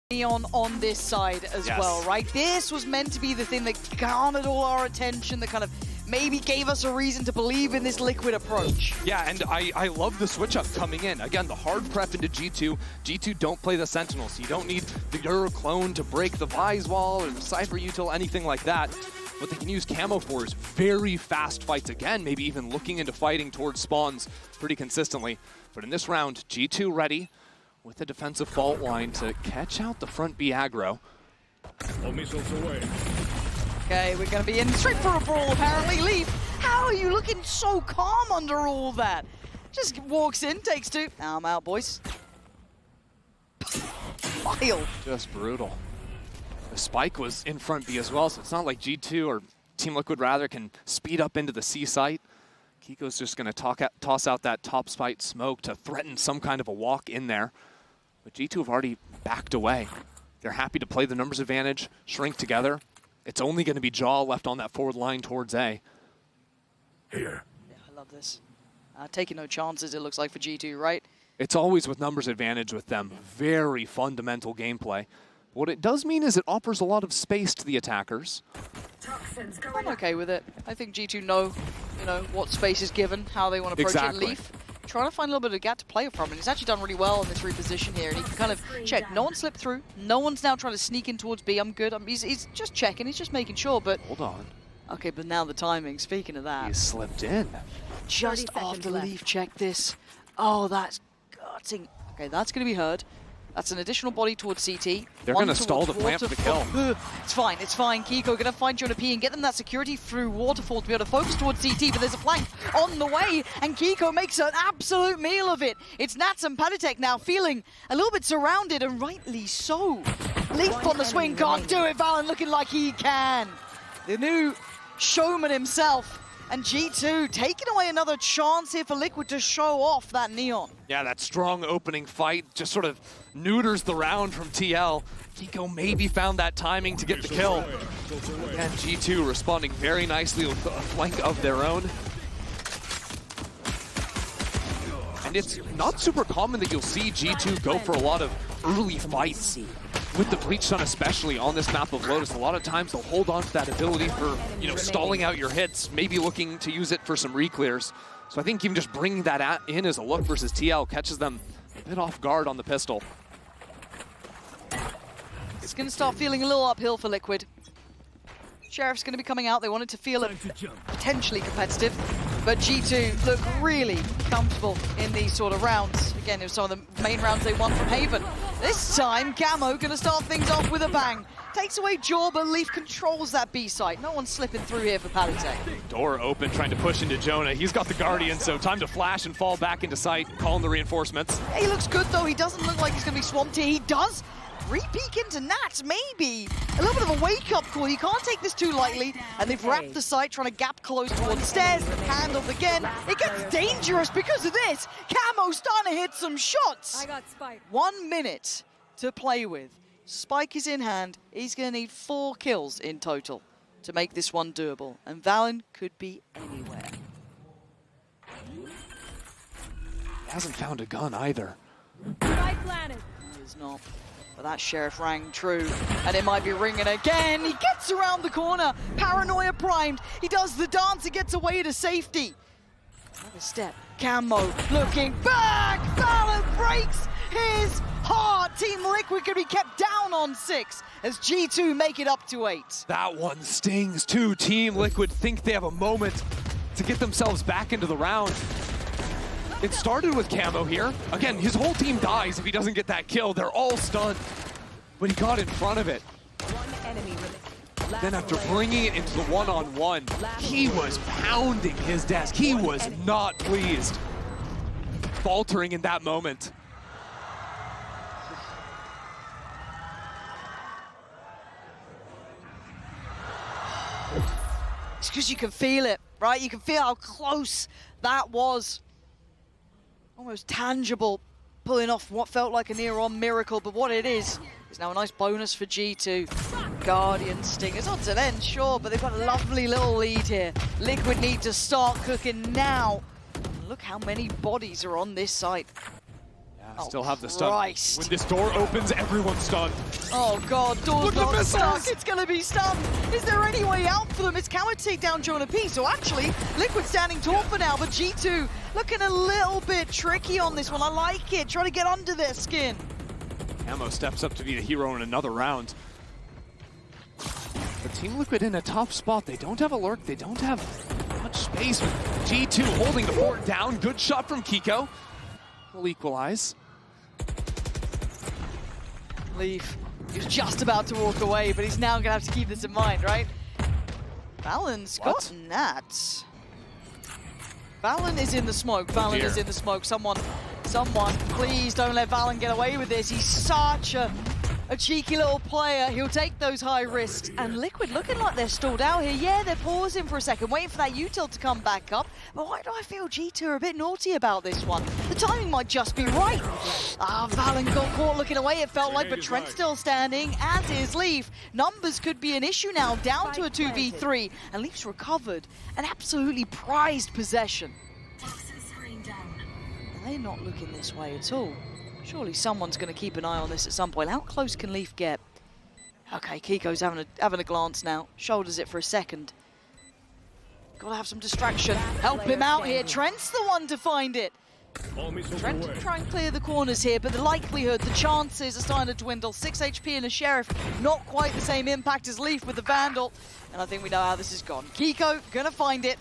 Neon on this side as well, right? This was meant to be the thing that garnered all our attention, that kind of maybe gave us a reason to believe in this Liquid approach. Yeah, and I love the switch up coming in. Again, the hard prep into G2. G2 don't play the Sentinels, so you don't need the Euro clone to break the Vise wall or the Cypher util, anything like that. What they can use camo for is very fast fights again, maybe even looking into fighting towards spawns pretty consistently. But in this round, G2 ready. with a defensive fault line to catch out the front B aggro. All missiles away. Okay, we're going to be in straight for a brawl, apparently. Leaf, how are you looking so calm under all that? Just walks in, takes two. Now I'm out, boys. Wild. Just brutal. The spike was in front B as well, so it's not like G2 or Team Liquid rather can speed up into the C site. Kiko's just going to toss out that top spite smoke to threaten some kind of a walk in there. But G2 have already backed away. They're happy to play the numbers advantage, shrink together. It's only going to be Jaw left on that forward line towards A. Here. Yeah, I love this. Taking no chances, it looks like, for G2, right? It's always with numbers advantage with them. Very fundamental gameplay. What it does mean is it offers a lot of space to the attackers. I'm okay with it. I think G2 know, what space is given, how they want to approach it. Leaf, trying to find a little bit of a gap to play from, and he's actually done really well in this reposition here, and he can kind of check. No one slipped through. No one's now trying to sneak in towards B. I'm good. He's just checking. He's just making sure, but... Hold on. Okay, but now the timing. Speaking of that... He slipped in. Just after Leaf checked this. Oh, that's gutting. Okay, that's going to be heard. That's an additional body towards CT. They're going to stall the plant for the kill. It's fine, it's fine. Kiko going to find Jonah P and get them that security through Waterfall to be able to focus towards CT, but there's a flank on the way, and Kiko makes an absolute meal of it. It's Nats and Patatek now feeling a little bit surrounded, and rightly so. Leaf on the swing, can't do it. Valyn looking like he can. The new showman himself. And G2 taking away another chance here for Liquid to show off that Neon. Yeah, that strong opening fight just sort of neuters the round from TL. Kiko maybe found that timing to get the kill. And G2 responding very nicely with a flank of their own. And it's not super common that you'll see G2 go for a lot of early fights. With the Breach Sun especially on this map of Lotus, a lot of times they'll hold on to that ability for, stalling out your hits, maybe looking to use it for some reclears. So I think even just bringing that in as a look versus TL catches them a bit off guard on the pistol. It's going to start feeling a little uphill for Liquid. Sheriff's going to be coming out. They wanted to feel it potentially competitive, but G2 look really comfortable in these sort of rounds. Again, it was some of the main rounds they won from Haven. This time, Camo going to start things off with a bang. Takes away Jaw, but Leaf controls that B site. No one's slipping through here for Palisade. Door open, trying to push into Jonah. He's got the Guardian, so time to flash and fall back into sight, calling the reinforcements. He looks good, though. He doesn't look like he's going to be swamped here. He does. Re-peek into Nats, maybe. A little bit of a wake-up call. You can't take this too lightly. And they've wrapped the site, trying to gap close towards stairs. Handled again. It gets dangerous because of this. Camo starting to hit some shots. I got Spike. 1 minute to play with. Spike is in hand. He's going to need 4 kills in total to make this one doable. And Valyn could be anywhere. He hasn't found a gun either. Spike planted. He is not. But that Sheriff rang true, and it might be ringing again. He gets around the corner. Paranoia primed. He does the dance. He gets away to safety. Another step. Camo looking back. Valyn breaks his heart. Team Liquid can be kept down on 6 as G2 make it up to 8. That one stings too. Team Liquid think they have a moment to get themselves back into the round. It started with Camo here. Again, his whole team dies if he doesn't get that kill. They're all stunned. But he got in front of it. One enemy remaining. Then after bringing it into the one-on-one, he was pounding his desk. He was not pleased. Faltering in that moment. It's because you can feel it, right? You can feel how close that was. Almost tangible, pulling off what felt like a near-on miracle, but what it is now a nice bonus for G2. Guardian Stingers, not to end, sure, but they've got a lovely little lead here. Liquid need to start cooking now. Look how many bodies are on this site. Yeah, still have the stun. Christ. When this door opens, everyone's stunned. Oh God, door's Look at the not stuck. missiles! It's gonna be stunned. Is there any way out for them? It's Camo to take down Jonah P. So actually, Liquid standing tall for now, but G2 looking a little bit tricky on this one. I like it, trying to get under their skin. Camo steps up to be the hero in another round. But Team Liquid in a tough spot. They don't have a lurk. They don't have much space. With G2 holding the fort down. Good shot from Kiko. Will equalize. Leaf, he was just about to walk away, but he's now going to have to keep this in mind, right? Valyn's got Nats. Valyn is in the smoke. Valyn is in the smoke. Someone, please don't let Valyn get away with this. He's such a cheeky little player. He'll take those high risks. And Liquid looking like they're stalled out here. Yeah, they're pausing for a second, waiting for that util to come back up. But why do I feel G2 are a bit naughty about this one? The timing might just be right. Valyn got caught looking away, it felt like, but Trent's still standing, as is Leaf. Numbers could be an issue now, down to a 2v3. And Leaf's recovered an absolutely prized possession. And they're not looking this way at all. Surely someone's going to keep an eye on this at some point. How close can Leaf get? Okay, Kiko's having a glance now. Shoulders it for a second. Got to have some distraction. Help him out here. Trent's the one to find it. Trent to try and clear the corners here, but the likelihood, the chances are starting to dwindle. 6 HP and a Sheriff, not quite the same impact as Leaf with the Vandal. And I think we know how this has gone. Kiko gonna find it.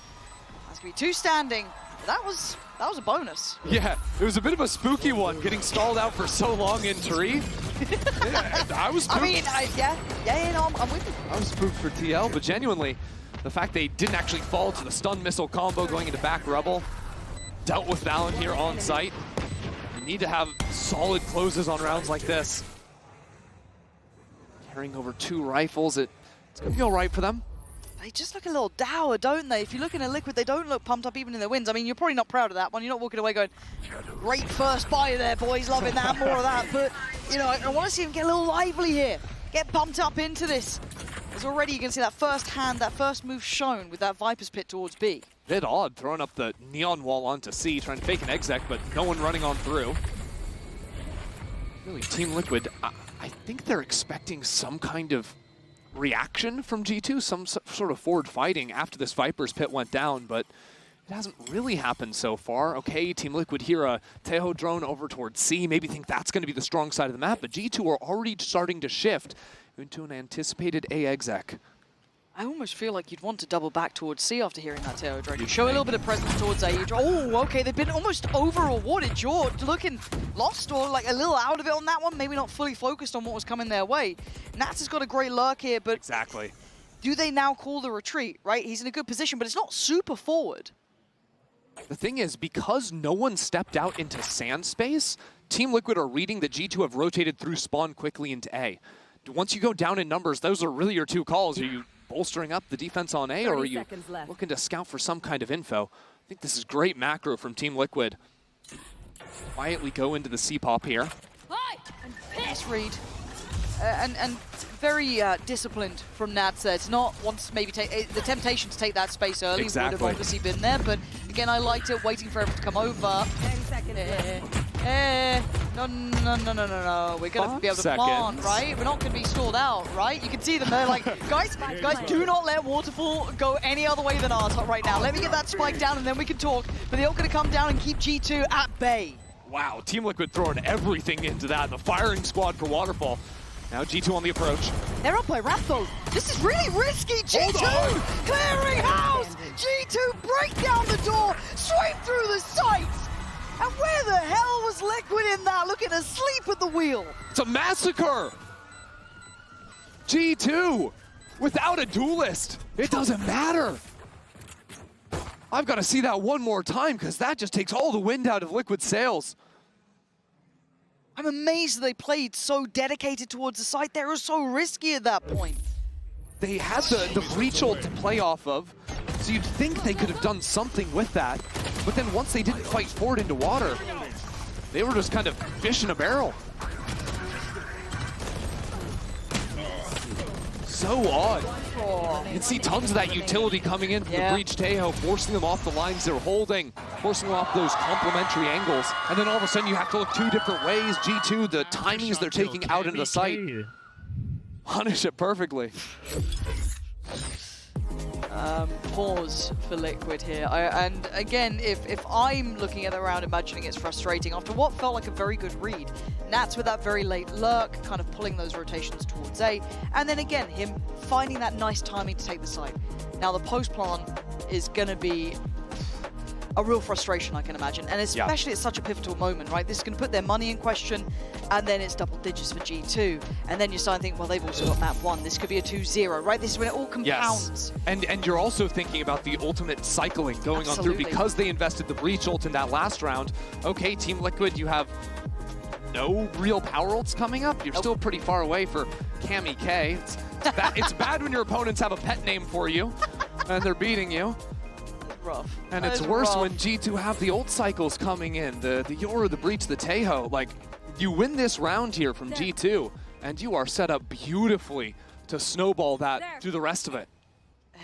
That's gonna be 2 standing. That was a bonus. Yeah, it was a bit of a spooky one, getting stalled out for so long in tree. Yeah, I was spooked. I mean, no, I'm with you. I was spooked for TL, but genuinely, the fact they didn't actually fall to the stun missile combo going into back Rebel, dealt with Valyn here on site. You need to have solid closes on rounds like this. Carrying over 2 rifles, it's gonna be all right for them. They just look a little dour, don't they? If you're looking at Liquid, they don't look pumped up even in their wins. I mean, you're probably not proud of that one. You're not walking away going, great first buy there, boys, loving that, more of that. But, you know, I want to see them get a little lively here. Get pumped up into this. Because already you can see that first hand, that first move shown with that Viper's Pit towards B. Bit odd, throwing up the neon wall onto C, trying to fake an exec, but no one running on through. Really, Team Liquid, I think they're expecting some kind of reaction from G2, some sort of forward fighting after this Viper's Pit went down, but it hasn't really happened so far. Okay, Team Liquid here, a Teho drone over towards C, maybe think that's going to be the strong side of the map, but G2 are already starting to shift into an anticipated A exec. I almost feel like you'd want to double back towards C after hearing that Teho drone. You show a little bit of presence towards A. Oh, okay, they've been almost over-rewarded. George looking lost or like a little out of it on that one, maybe not fully focused on what was coming their way. Nats has got a great lurk here, but exactly. Do they now call the retreat, right? He's in a good position, but it's not super forward. The thing is, because no one stepped out into sand space, Team Liquid are reading that G2 have rotated through spawn quickly into A. Once you go down in numbers, those are really your 2 calls. Are you bolstering up the defense on A, or are you looking to scout for some kind of info? I think this is great macro from Team Liquid. Quietly go into the C-pop here. Nice read. And very disciplined from Nats there. It's not once maybe the temptation to take that space early would have obviously been there, but again, I liked it, waiting for everyone to come over. 10 seconds No. We're going to be able to plant, right? We're not going to be stalled out, right? You can see them there like, guys, do not let Waterfall go any other way than ours right now. Let me get that spike down and then we can talk. But they're all going to come down and keep G2 at bay. Wow, Team Liquid throwing everything into that. The firing squad for Waterfall. Now G2 on the approach. They're up by ramp though. This is really risky. G2 clearing house. G2 break down the door, sweep through the sights. And where the hell was Liquid in that? Looking asleep at the wheel. It's a massacre. G2 without a duelist. It doesn't matter. I've got to see that one more time because that just takes all the wind out of Liquid's sails. I'm amazed they played so dedicated towards the site. They were so risky at that point. They had the breach ult to play off of, so you'd think they could have done something with that. But then once they didn't fight forward into water, they were just kind of fish in a barrel. So odd. You can see tons of that utility coming in from the breach Teho, forcing them off the lines they're holding, forcing them off those complementary angles. And then all of a sudden you have to look 2 different ways. G2, the timings they're taking out into the site, punish it perfectly. Pause for Liquid here. And again, if I'm looking at the round, imagining it's frustrating after what felt like a very good read. Nats with that very late lurk, kind of pulling those rotations towards A. And then again, him finding that nice timing to take the site. Now the post plan is going to be a real frustration, I can imagine. And especially at such a pivotal moment, right? This is going to put their money in question, and then it's double digits for G2. And then you're starting to think, well, they've also got map 1. This could be a 2-0, right? This is when it all compounds. Yes. And you're also thinking about the ultimate cycling going on through because they invested the Breach ult in that last round. Okay, Team Liquid, you have no real power ults coming up. You're still pretty far away for Cammy K. It's bad when your opponents have a pet name for you and they're beating you. Rough. And it's worse when G2 have the ult cycles coming in, the Yoru, the Breach, the Taeho. Like, you win this round here from G2, and you are set up beautifully to snowball that through the rest of it.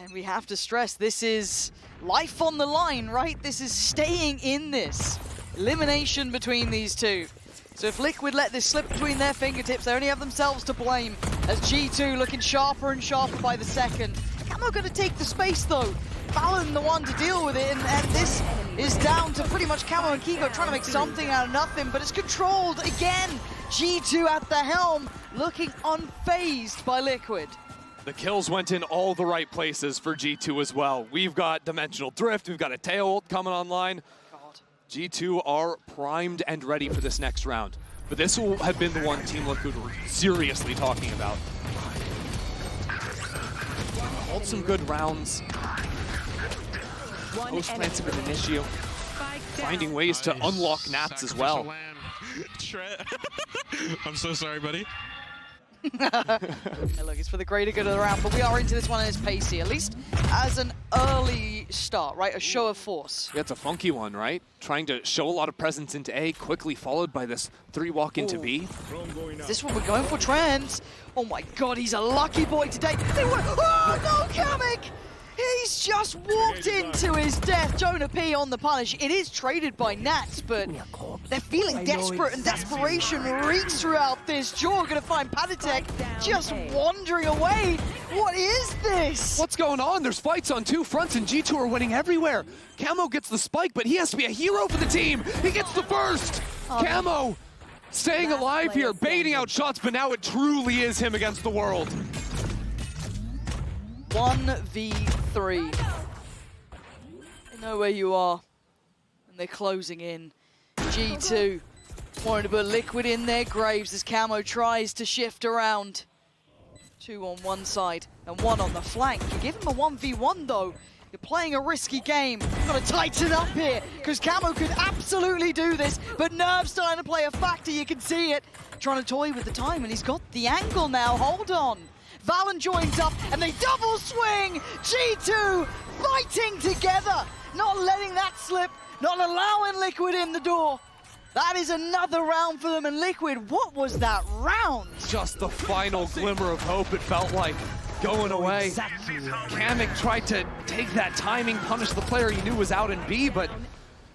And we have to stress, this is life on the line, right? This is staying in this. Elimination between these two. So if Liquid let this slip between their fingertips, they only have themselves to blame, as G2 looking sharper and sharper by the second. Camo going to take the space, though. Valyn the one to deal with it, and this is down to pretty much Camo and Kiko trying to make something out of nothing, but it's controlled again. G2 at the helm, looking unfazed by Liquid. The kills went in all the right places for G2 as well. We've got Dimensional Drift, we've got a Tail ult coming online. G2 are primed and ready for this next round. But this will have been the one Team Liquid were seriously talking about. Hold some good rounds. Post plants have been an issue. Finding ways to unlock Nats as well. I'm so sorry, buddy. Hey, look, it's for the greater good of the round, but we are into this one and it's pacey, at least as an early start, right? A show of force. Yeah, it's a funky one, right? Trying to show a lot of presence into A, quickly followed by this 3-walk into B. Is this what we're going for, Trends? Oh my god, he's a lucky boy today. They were, oh no, Kamek! He's just walked into his death. Jonah P on the punish. It is traded by Nats, but they're feeling desperate, and desperation reeks throughout this. Jaw gonna find Patatek just wandering away. What is this? What's going on? There's fights on two fronts, and G2 are winning everywhere. Camo gets the spike, but he has to be a hero for the team. He gets the burst. Camo staying alive here, baiting out shots, but now it truly is him against the world. 1v3. They know where you are, and they're closing in. G2 wanting to put Liquid in their graves as Camo tries to shift around. 2 on one side and 1 on the flank. You give him a 1v1 though. You're playing a risky game. You've got to tighten up here, because Camo could absolutely do this, but Nerve's starting to play a factor, you can see it. Trying to toy with the time, and he's got the angle now, hold on. Valyn joins up, and they double swing! G2 fighting together, not letting that slip, not allowing Liquid in the door. That is another round for them, and Liquid, what was that round? Just the final glimmer of hope, it felt like, going away. Kamek tried to take that timing, punish the player he knew was out in B, but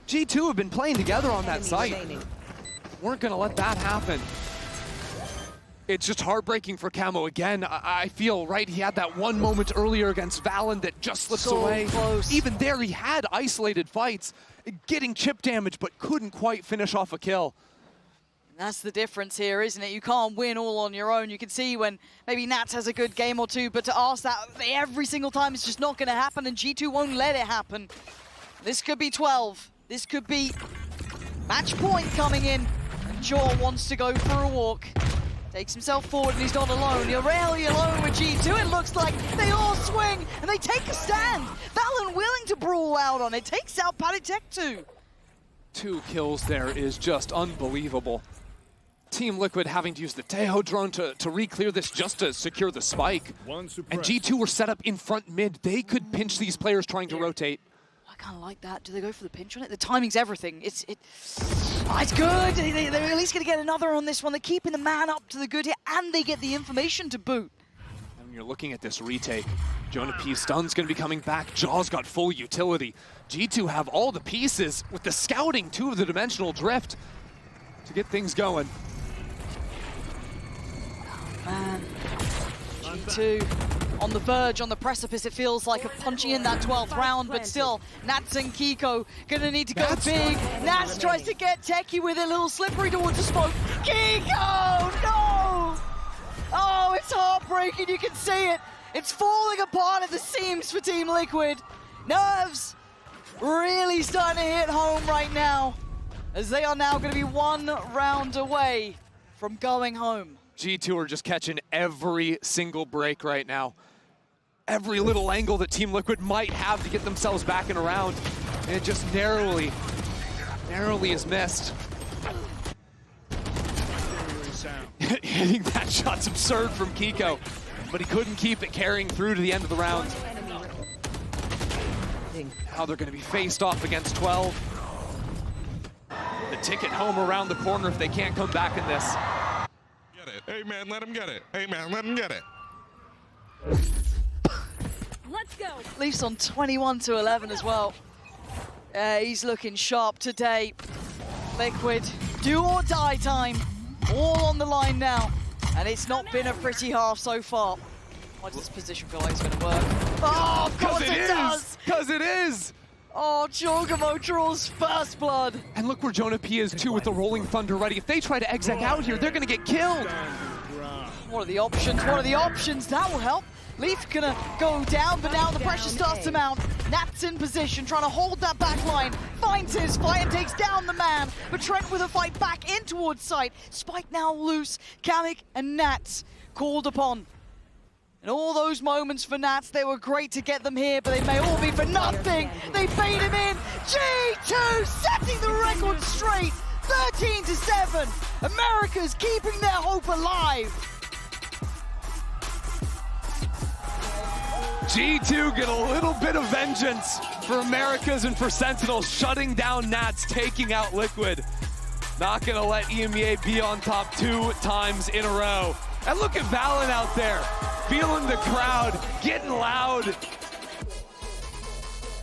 G2 have been playing together on that site. Weren't gonna let that happen. It's just heartbreaking for Camo again. I feel, right, he had that one moment earlier against Valyn that just slips away. Close. Even there, he had isolated fights, getting chip damage, but couldn't quite finish off a kill. That's the difference here, isn't it? You can't win all on your own. You can see when maybe Nats has a good game or two, but to ask that every single time, it's just not going to happen, and G2 won't let it happen. This could be 12. This could be match point coming in. Jaw wants to go for a walk. Takes himself forward, and he's not alone. You're rarely alone with G2. It looks like they all swing, and they take a stand. Valyn willing to brawl out on it. Takes out Patatek too. 2 kills there is just unbelievable. Team Liquid having to use the Taeho drone to re-clear this just to secure the spike. And G2 were set up in front mid. They could pinch these players trying to rotate. I kind of like that. Do they go for the pinch on it? The timing's everything. It's good. They're at least going to get another on this one. They're keeping the man up to the good here, and they get the information to boot. And you're looking at this retake. Jonah P's stun's going to be coming back. Jaw's got full utility. G2 have all the pieces with the scouting too of the Dimensional Drift to get things going. Man, G2 on the verge, on the precipice, it feels like of punching in that 12th round, but still, Nats and Kiko gonna need to go big. Nats tries to get techie with it, little slippery towards the smoke. Kiko, no! Oh, it's heartbreaking, you can see it. It's falling apart at the seams for Team Liquid. Nerves really starting to hit home right now, as they are now going to be 1 round away from going home. G2 are just catching every single break right now. Every little angle that Team Liquid might have to get themselves back in a round, and it just narrowly is missed. Hitting that shot's absurd from Kiko, but he couldn't keep it carrying through to the end of the round. Now they're going to be faced off against 12. The ticket home around the corner if they can't come back in this. Get it. Hey, man, let him get it. Hey, man, let him get it. Let's go. Leafs on 21-11 as well. He's looking sharp today. Liquid, do or die time. All on the line now. And it's not been a pretty half so far. Why does this position feel like it's going to work? Oh, of course it does! Because it is! Oh, Jorgamo draws first blood. And look where Jonah P is too with the Rolling Thunder ready. If they try to exec out here, they're going to get killed. What are the options? What are the options? That will help. Leaf gonna go down, but now the pressure starts to mount. Nat's in position, trying to hold that back line. Finds his fight and takes down the man. But Trent with a fight back in towards site. Spike now loose. Kamek and Nats called upon. And all those moments for Nats, they were great to get them here, but they may all be for nothing. They bait him in. G2 setting the record straight. 13-7. America's keeping their hope alive. G2 get a little bit of vengeance for Americas and for Sentinel, shutting down Nats, taking out Liquid. Not gonna let EMEA be on top 2 times in a row. And look at Valyn out there, feeling the crowd, getting loud.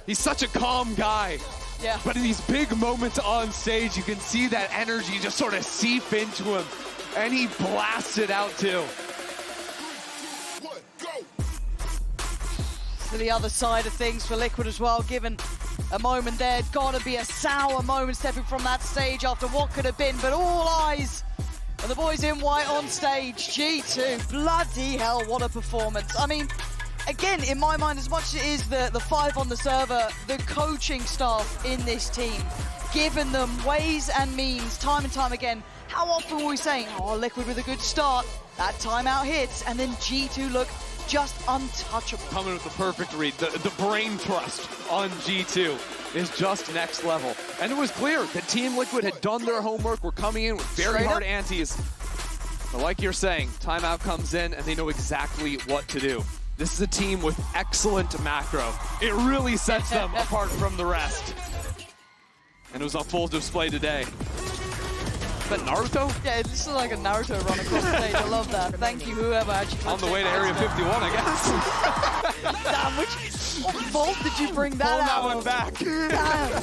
He's such a calm guy. Yeah. But in these big moments on stage, you can see that energy just sort of seep into him. And he blasts it out too. To the other side of things for Liquid as well, given a moment there. Gotta be a sour moment stepping from that stage after what could have been, but all eyes on the boys in white on stage. G2, bloody hell, what a performance. I mean, again, in my mind, as much as it is the 5 on the server, the coaching staff in this team, giving them ways and means time and time again. How often were we saying, oh, Liquid with a good start, that timeout hits, and then G2 look just untouchable. Coming with the perfect read. The brain trust on G2 is just next level. And it was clear that Team Liquid had done their homework. We're coming in with very hard antes. But like you're saying, timeout comes in and they know exactly what to do. This is a team with excellent macro. It really sets them apart from the rest. And it was on full display today. Is that Naruto? Yeah, this is like a Naruto run across the stage. I love that. Thank you, whoever actually. On the way to Area 51, I guess. Damn, what vault did you bring that out? Pull that one back. Damn.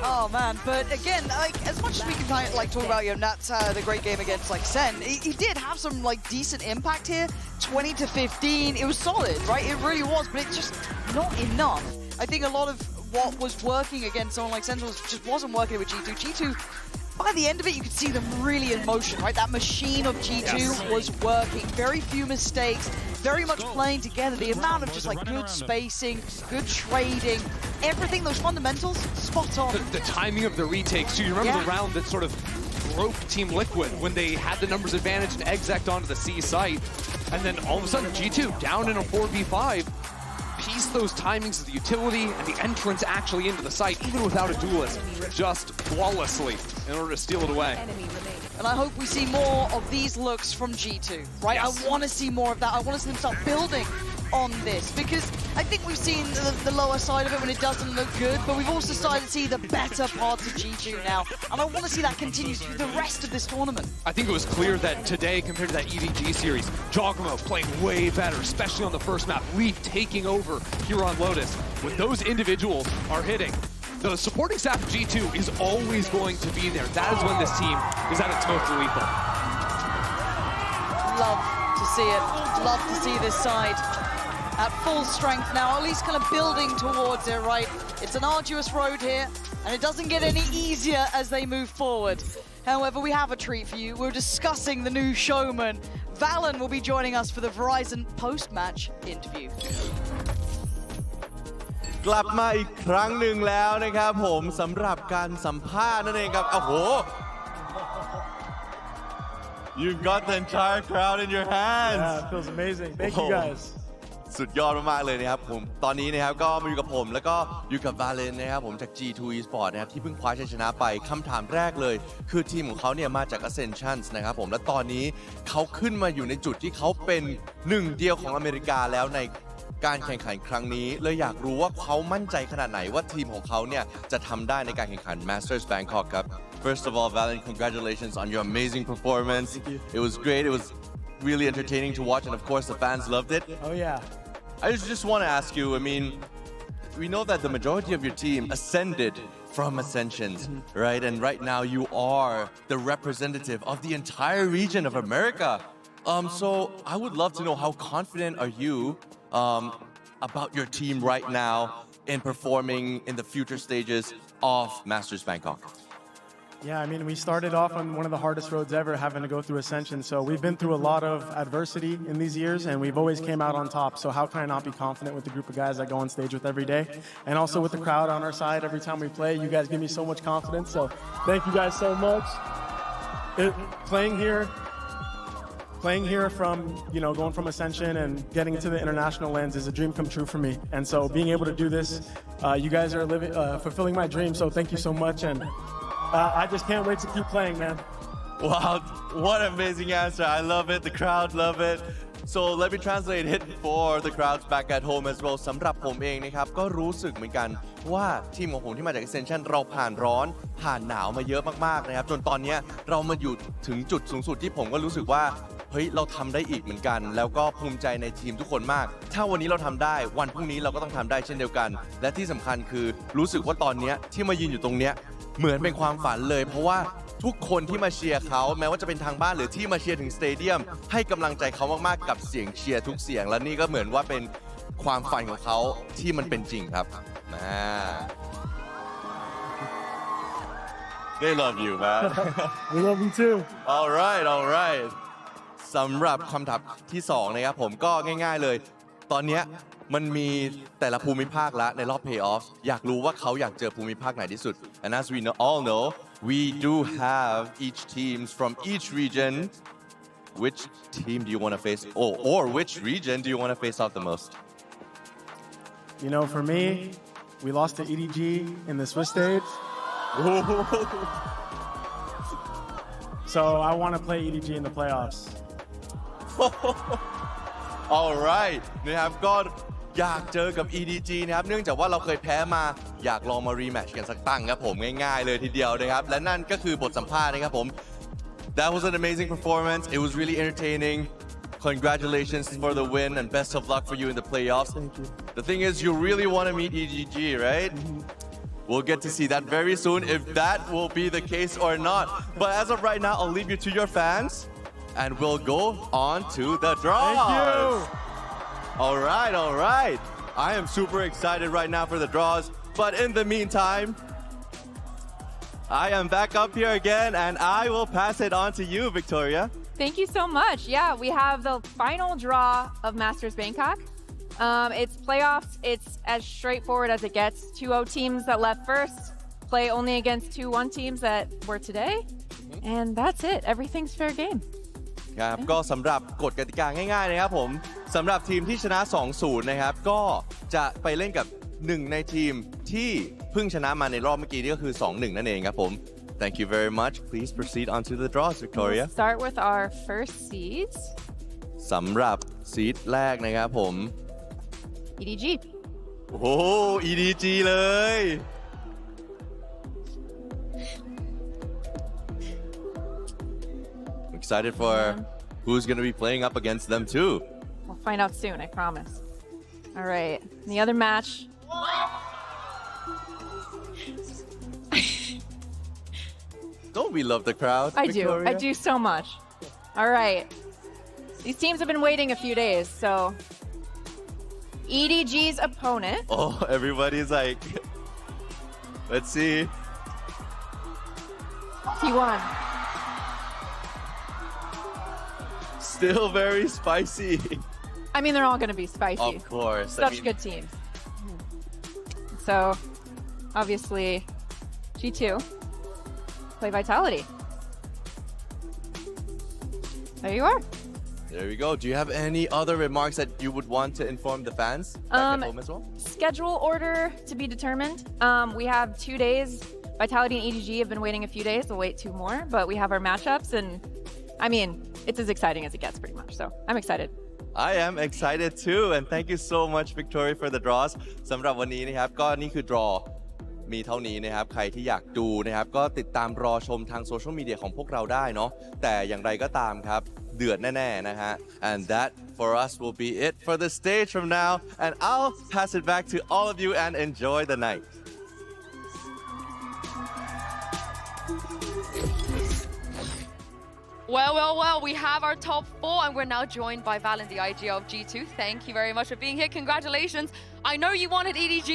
Oh man, but again, like as much as we can kind of like talk about Nats the great game against like Sen, he did have some like decent impact here. 20-15, it was solid, right? It really was, but it's just not enough. I think a lot of what was working against someone like Sentinel just wasn't working with G2. G2, by the end of it, you could see them really in motion, right? That machine of G2 was working. Very few mistakes, very much playing together. The amount of just like good spacing, good trading, everything, those fundamentals, spot on. The timing of the retakes, too. You remember the round that sort of broke Team Liquid when they had the numbers advantage and exec'd onto the C site. And then all of a sudden, G2 down in a 4v5. Piece those timings of the utility and the entrance actually into the site, even without a duelist, just flawlessly in order to steal it away. And I hope we see more of these looks from G2, right? Yes. I want to see more of that. I want to see them start building on this, because I think we've seen the lower side of it when it doesn't look good, but we've also started to see the better parts of G2 now, and I want to see that continue through the rest of this tournament. I think it was clear that today, compared to that EDG series, Jogamo playing way better, especially on the first map. Leaf taking over here on Lotus. When those individuals are hitting, the supporting staff of G2 is always going to be there. That is when this team is at its most lethal. Love to see it. Love to see this side at full strength now, at least kind of building towards it, right? It's an arduous road here, and it doesn't get any easier as they move forward. However, we have a treat for you. We're discussing the new showman. Valyn will be joining us for the Verizon post-match interview. กลับมาอีกครั้งหนึ่งแล้วนะครับผมสำหรับการสัมภาษณ์นั่นเองครับโอ้โห You've got the entire crowd in your hands. Yeah, it feels amazing. Thank you guys. สุดยอดมากๆเลยนะครับผมตอนนี้นะครับก็มาอยู่กับผมแล้วก็อยู่กับ Valyn นะครับผมจาก G2 Esports นะครับที่เพิ่งคว้าชัยชนะไปคำถามแรกเลยคือทีมของเขาเนี่ยมาจาก Ascensions นะครับผมและตอนนี้เขาขึ้นมาอยู่ในจุดที่เขาเป็นหนึ่งเดียวของอเมริกาแล้วในการแข่งขันครั้งนี้เลยอยากรู้ว่าเขามั่นใจขนาดไหนว่าทีมของเขาเนี่ยจะทำได้ในการแข่งขัน Masters Bangkok ครับ First of all, Valyn, congratulations on your amazing performance. It was great. It was really entertaining to watch, and of course, the fans loved it. Oh yeah. I just want to ask you, I mean, we know that the majority of your team ascended from Ascensions, right? And right now you are the representative of the entire region of America. So I would love to know how confident are you about your team right now in performing in the future stages of Masters Bangkok? Yeah, I mean, we started off on one of the hardest roads ever, having to go through Ascension. So we've been through a lot of adversity in these years, and we've always came out on top. So how can I not be confident with the group of guys I go on stage with every day? And also with the crowd on our side every time we play. You guys give me so much confidence. So thank you guys so much. Playing here from, going from Ascension and getting into the international lens is a dream come true for me. And so being able to do this, you guys are fulfilling my dream. So thank you so much. And I just can't wait to keep playing, man. Wow, what an amazing answer. I love it. The crowd love it. So let me translate it for the crowds back at home as well. สำหรับผมเองนะครับก็รู้สึกเหมือนกันว่าทีมของผมที่มาจาก Ascension เราผ่านร้อนผ่านหนาวมาเยอะมากๆนะครับจนตอนนี้เรามาอยู่ถึงจุดสูงสุดที่ผมก็รู้สึกว่าเฮ้ยเราทำได้อีกเหมือนกันแล้วก็ภูมิใจในทีมทุกคนมากถ้าวันนี้เราทำได้วันพรุ่งนี้เราก็ต้องทำได้เช่นเดียวกันและที่สำคัญคือรู้สึกว่าตอนนี้ที่มายืนอยู่ตรงเนี้ยเหมือนเป็นความฝันเลยเพราะว่าทุกคนที่มาเชียร์เขาแม้ว่าจะเป็นทางบ้านหรือที่มาเชียร์ถึงสเตเดียมให้กำลังใจเขามากๆกับเสียงเชียร์ทุกเสียงและนี่ก็เหมือนว่าเป็นความฝันของเขาที่มันเป็นจริงครับThey love you, man. We love you too. All right. สำหรับคำถามที่2นะครับผมก็ง่ายๆเลยตอนนี้มันมีแต่ละภูมิภาคแล้วในรอบ Playoff อยากรู้ว่าเขาอยากเจอภูมิภาคไหนที่สุด And as we all know, we do have each teams from each region. Which team do you want to face, or which region do you want to face off the most? For me, we lost to EDG in the Swiss stage. So I want to play EDG in the playoffs. Alright นะครับก็อยากเจอกับ EDG นะครับเนื่องจากว่าเราเคยแพ้มาอยากลองมารีแมตช์กันสักตั้งครับผมง่ายๆเลยทีเดียวนะครับและนั่นก็คือบทสัมภาษณ์นะครับผม That was an amazing performance. It was really entertaining. Congratulations for the win and best of luck for you in the playoffs. Thank you. The thing is, you really want to meet EDG, right? We'll get to see that very soon if that will be the case or not. But as of right now, I'll leave you to your fans and we'll go on to the draws. Thank you. All right. I am super excited right now for the draws. But in the meantime, I am back up here again and I will pass it on to you, Victoria. Thank you so much. Yeah, we have the final draw of Masters Bangkok. It's playoffs. It's as straightforward as it gets. 2-0 teams that left first play only against 2-1 teams that were today. And that's it. Everything's fair game. ครับก็สำหรับกฎกติกาง่ายๆนะครับผมสำหรับทีมที่ชนะ 2-0 นะครับก็จะไปเล่นกับ1ในทีมที่เพิ่งชนะมาในรอบเมื่อกี้นี่ก็คือ 2-1 นั่นเองครับผม Thank you very much. Please proceed on to the draws, Victoria. We'll start with our first seeds. สำหรับซีดแรกนะครับผม EDG. โอ้โห EDG เลย I'm excited for who's going to be playing up against them too. We'll find out soon, I promise. All right, the other match. Don't we love the crowd, Victoria? I do so much. All right, these teams have been waiting a few days, so EDG's opponent. Oh, everybody's like, let's see. T1. Still very spicy. I mean, they're all going to be spicy. Of course. Such good teams. So obviously G2 play Vitality. There you are. There we go. Do you have any other remarks that you would want to inform the fans back at home as well? Schedule order to be determined. We have 2 days. Vitality and EDG have been waiting a few days. We'll wait 2 more, but we have our matchups, and I mean, it's as exciting as it gets pretty much. So I'm excited. I am excited too, and thank you so much, Victory, for the draws. สำหรับวันนี้นะครับก็นี่คือ draw มีเท่านี้นะครับใครที่อยากดูนะครับก็ติดตามรอชมทางโซเชียลมีเดียของพวกเราได้เนาะแต่อย่างไรก็ตามครับเดือดแน่ๆนะฮะ and that for us will be it for the stage from now, and I'll pass it back to all of you and enjoy the night. Well, we have our top 4 and we're now joined by Valyn, the IG of G2. Thank you very much for being here. Congratulations. I know you wanted EDG,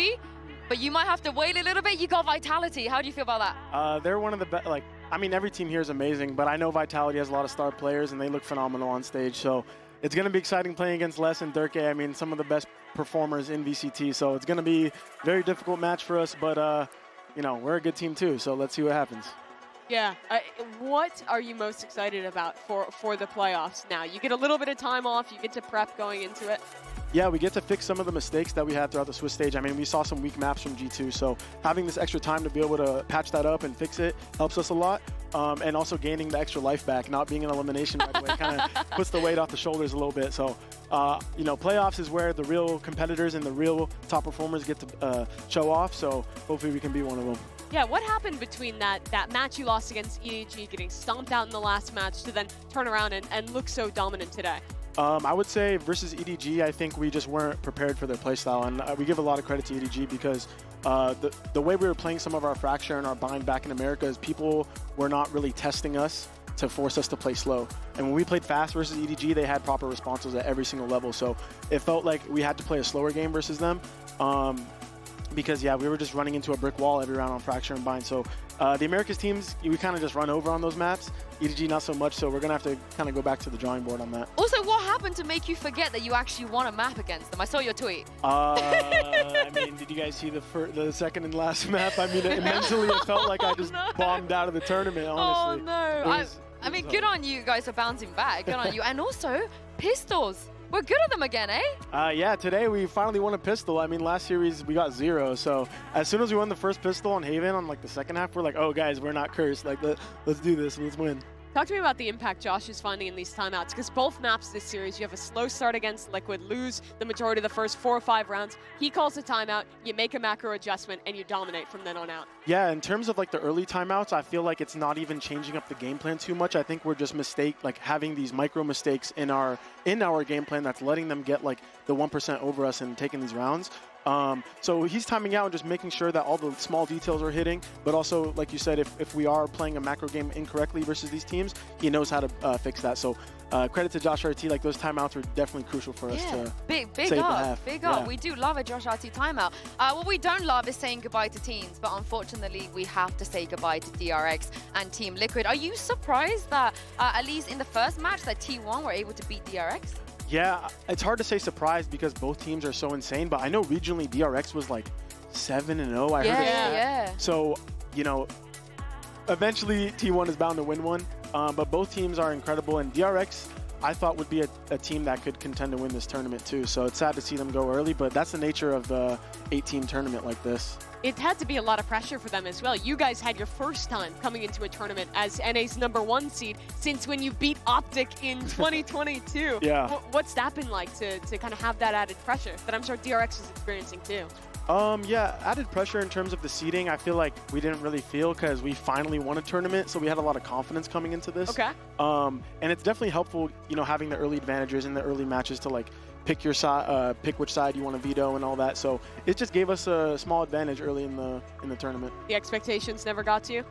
but you might have to wait a little bit. You got Vitality. How do you feel about that? They're one of the best. Like, I mean, every team here is amazing, but I know Vitality has a lot of star players and they look phenomenal on stage. So it's going to be exciting playing against Les and Durke. I mean, some of the best performers in VCT. So it's going to be a very difficult match for us, but, you know, we're a good team too. So let's see what happens. Yeah. What are you most excited about for the playoffs now? You get a little bit of time off. You get to prep going into it. Yeah, we get to fix some of the mistakes that we had throughout the Swiss stage. I mean, we saw some weak maps from G2, so having this extra time to be able to patch that up and fix it helps us a lot. And also gaining the extra life back, not being an elimination right away, kind of puts the weight off the shoulders a little bit. So, you know, playoffs is where the real competitors and the real top performers get to show off. So hopefully we can be one of them. Yeah, what happened between that match you lost against EDG, getting stomped out in the last match, to then turn around and look so dominant today? I would say versus EDG, I think we just weren't prepared for their playstyle, and we give a lot of credit to EDG because the way we were playing some of our Fracture and our Bind back in America is people were not really testing us to force us to play slow. And when we played fast versus EDG, they had proper responses at every single level, so it felt like we had to play a slower game versus them. Because, yeah, we were just running into a brick wall every round on Fracture and Bind. So the Americas teams, we kind of just run over on those maps. EDG not so much, so we're going to have to kind of go back to the drawing board on that. Also, what happened to make you forget that you actually won a map against them? I saw your tweet. I mean, did you guys see the second and last map? I mean, mentally it felt like I just bombed out of the tournament, honestly. Oh, no. I mean, good on you guys for bouncing back. Good on you. And also, pistols. We're good at them again, eh? Yeah, today we finally won a pistol. I mean, last series we got 0. So as soon as we won the first pistol on Haven on like the second half, we're like, oh guys, we're not cursed. Like, let's do this. Let's win. Talk to me about the impact Josh is finding in these timeouts, because both maps this series, you have a slow start against Liquid, lose the majority of the first 4 or 5 rounds. He calls a timeout, you make a macro adjustment, and you dominate from then on out. Yeah, in terms of like the early timeouts, I feel like it's not even changing up the game plan too much. I think we're just having these micro mistakes in our game plan that's letting them get like the 1% over us and taking these rounds. So he's timing out and just making sure that all the small details are hitting, but also, like you said, if we are playing a macro game incorrectly versus these teams, he knows how to fix that. So credit to Josh RT, like those timeouts were definitely crucial for us to big save the half. Big up. We do love a Josh RT timeout. What we don't love is saying goodbye to teams, but unfortunately we have to say goodbye to DRX and Team Liquid. Are you surprised that at least in the first match that T1 were able to beat DRX? Yeah, it's hard to say surprised because both teams are so insane, but I know regionally DRX was like 7-0. I heard it. Yeah. So, you know, eventually T1 is bound to win one, but both teams are incredible, and DRX I thought would be a team that could contend to win this tournament too. So it's sad to see them go early, but that's the nature of the 8-team tournament like this. It had to be a lot of pressure for them as well. You guys had your first time coming into a tournament as NA's #1 seed since when you beat Optic in 2022. Yeah. What's that been like to kind of have that added pressure that I'm sure DRX is experiencing too? Yeah, added pressure in terms of the seeding, I feel like we didn't really feel because we finally won a tournament, so we had a lot of confidence coming into this. Okay. And it's definitely helpful, you know, having the early advantages in the early matches to like pick your side, pick which side you want to veto and all that. So it just gave us a small advantage early in the tournament. The expectations never got to you?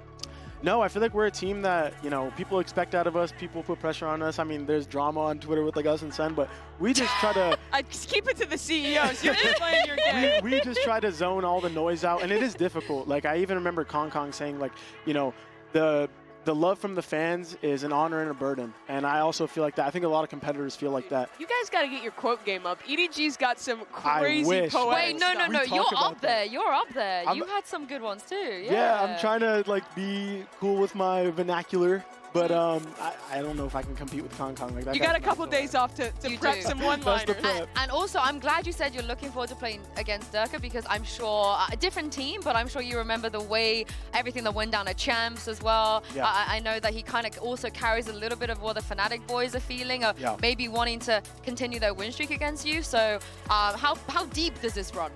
No, I feel like we're a team that, you know, people expect out of us, people put pressure on us. I mean, there's drama on Twitter with like us and Sen, but we just try to... I just keep it to the CEOs. You're just playing your game. We just try to zone all the noise out, and it is difficult. Like, I even remember Kong saying, like, you know, the love from the fans is an honor and a burden. And I also feel like that. I think a lot of competitors feel like that. You guys got to get your quote game up. EDG's got some crazy wish. poetic Wait, no, stuff. you're up there. You're up there. I'm- You had some good ones too. Yeah, I'm trying to like be cool with my vernacular, but I don't know if I can compete with Kong like that. You got a couple days off to prep do. some one-liners. And also, I'm glad you said you're looking forward to playing against Durka because I'm sure, a different team, but I'm sure you remember the way everything that went down at Champs as well. Yeah. I know that he kind of also carries a little bit of what the Fnatic boys are feeling, of maybe wanting to continue their win streak against you. So how deep does this run?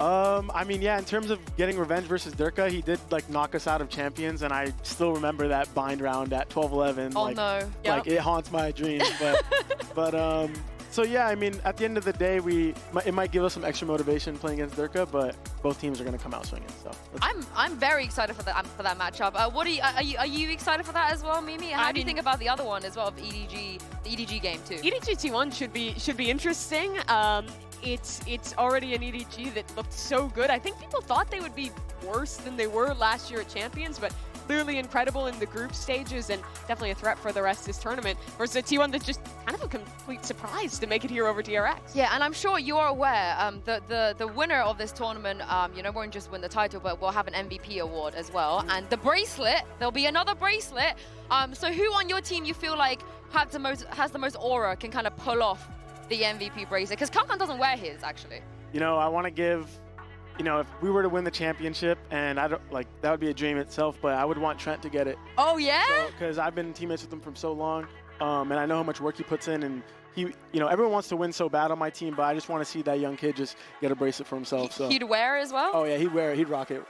I mean, yeah, in terms of getting revenge versus Durka, he did like knock us out of Champions, and I still remember that bind round at 12-11. Oh like, no. Like it haunts my dreams. But so yeah, I mean, at the end of the day, it might give us some extra motivation playing against Durka, but both teams are going to come out swinging. So I'm very excited for that matchup. What are you excited for that as well, Mimi? How do you think about the other one as well, of EDG, the EDG game too? EDG T1 should be interesting. It's already an EDG that looked so good. I think people thought they would be worse than they were last year at Champions, but clearly incredible in the group stages and definitely a threat for the rest of this tournament. Versus a T1 that's just kind of a complete surprise to make it here over DRX. Yeah, and I'm sure you're aware the winner of this tournament, won't just win the title, but will have an MVP award as well. And the bracelet, there'll be another bracelet. So who on your team you feel like has the most aura, can kind of pull off the MVP bracelet? Because Kankan doesn't wear his, actually. You know, I want to give, if we were to win the championship, and I don't that would be a dream itself, but I would want Trent to get it. Oh yeah? Because I've been teammates with him for so long, and I know how much work he puts in, and he, everyone wants to win so bad on my team, but I just want to see that young kid just get a bracelet for himself. So He'd wear as well? Oh yeah, he'd wear it. He'd rock it.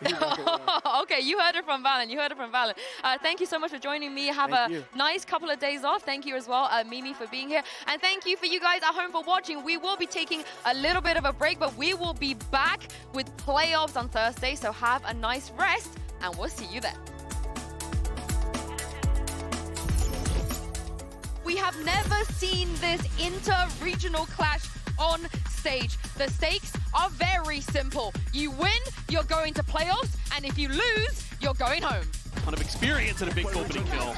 Okay, you heard it from Valyn. Thank you so much for joining me. Have a nice couple of days off. Thank you as well, Mimi, for being here. And thank you for you guys at home for watching. We will be taking a little bit of a break, but we will be back with playoffs on Thursday. So have a nice rest, and we'll see you then. We have never seen this inter-regional clash on stage. The stakes are very simple. You win, you're going to playoffs, and if you lose, you're going home. Ton of experience and a big opening kill.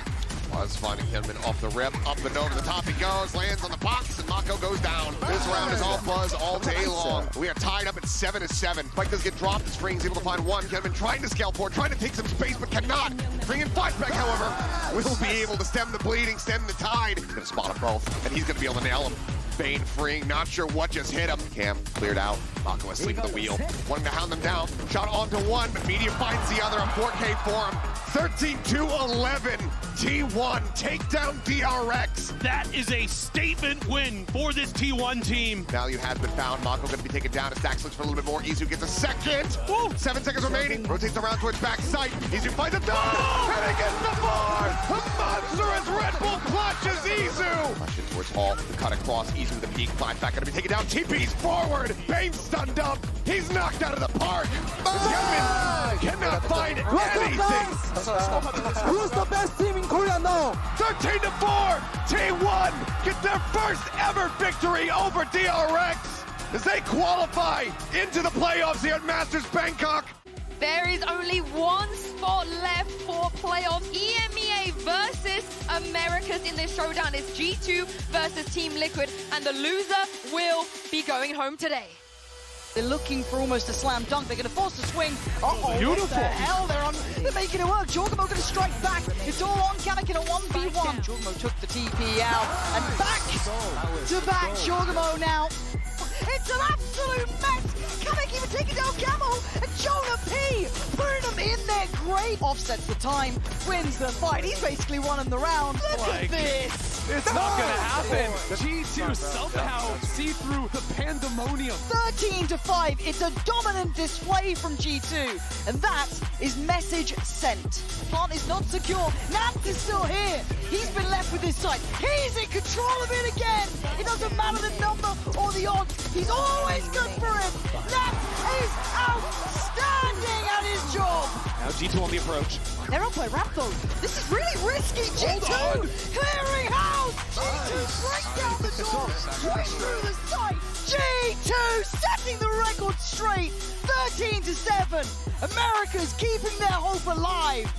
Was finding Kinman off the rip, up and over the top he goes, lands on the box, and Mako goes down. This round is all buzz all day long. We are tied up at 7-7. Spike does get dropped, the Spring's able to find one. Kinman trying to scale forward, trying to take some space, but cannot. Bring in flashback, however, will be able to stem the bleeding, stem the tide. He's gonna spot them both, and he's gonna be able to nail him. Bane freeing, not sure what just hit him. Cam cleared out. Mako asleep at the wheel. Wanting to hound them down. Shot onto one, but Media finds the other. A 4K for him. 13-11. T1 take down DRX. That is a statement win for this T1 team. Value has been found. Mako going to be taken down. Stacks looks for a little bit more. Izu gets a second. Woo. 7 seconds remaining. Rotates around towards backside. Izu finds a door. And he gets the board. A monstrous Red Bull clutches Izu. Rushing towards Hall. The cut across. Izu with a peak. Flashback going to be taken down. TP's forward. Bane stunned up. He's knocked out of the park. Kevin cannot find anything. Who's the best team in Korea now? 13-4. T1 get their first ever victory over DRX as they qualify into the playoffs here at Masters Bangkok. There is only one spot left for playoffs. EMEA versus Americas in this showdown. It's G2 versus Team Liquid, and the loser will be going home today. They're looking for almost a slam dunk. They're going to force a swing. Uh-oh, Beautiful. what the hell? They're making it work. Jorgamo going to strike back. It's all on Kamek in a 1v1. Jorgamo took the TP out. And back to back. Jorgamo now. It's an absolute mess. Kamek even taking down Camo. And Jonah P putting them in there. Great. Offsets the time. Wins the fight. He's basically won in the round. Look at this. It's not gonna happen. G2 somehow see through the pandemonium. 13-5. It's a dominant display from G2. And that is message sent. Plant is not secure. Nance is still here. He's been left with his side. He's in control of it again. It doesn't matter the number or the odds. He's always good for him. Nance is outstanding at his job. Now G2 on the approach. They're up by ramp though. This is really risky. G2 clearing house. G2 break down the door. Right through the site. G2 setting the record straight. 13-7. America's keeping their hope alive.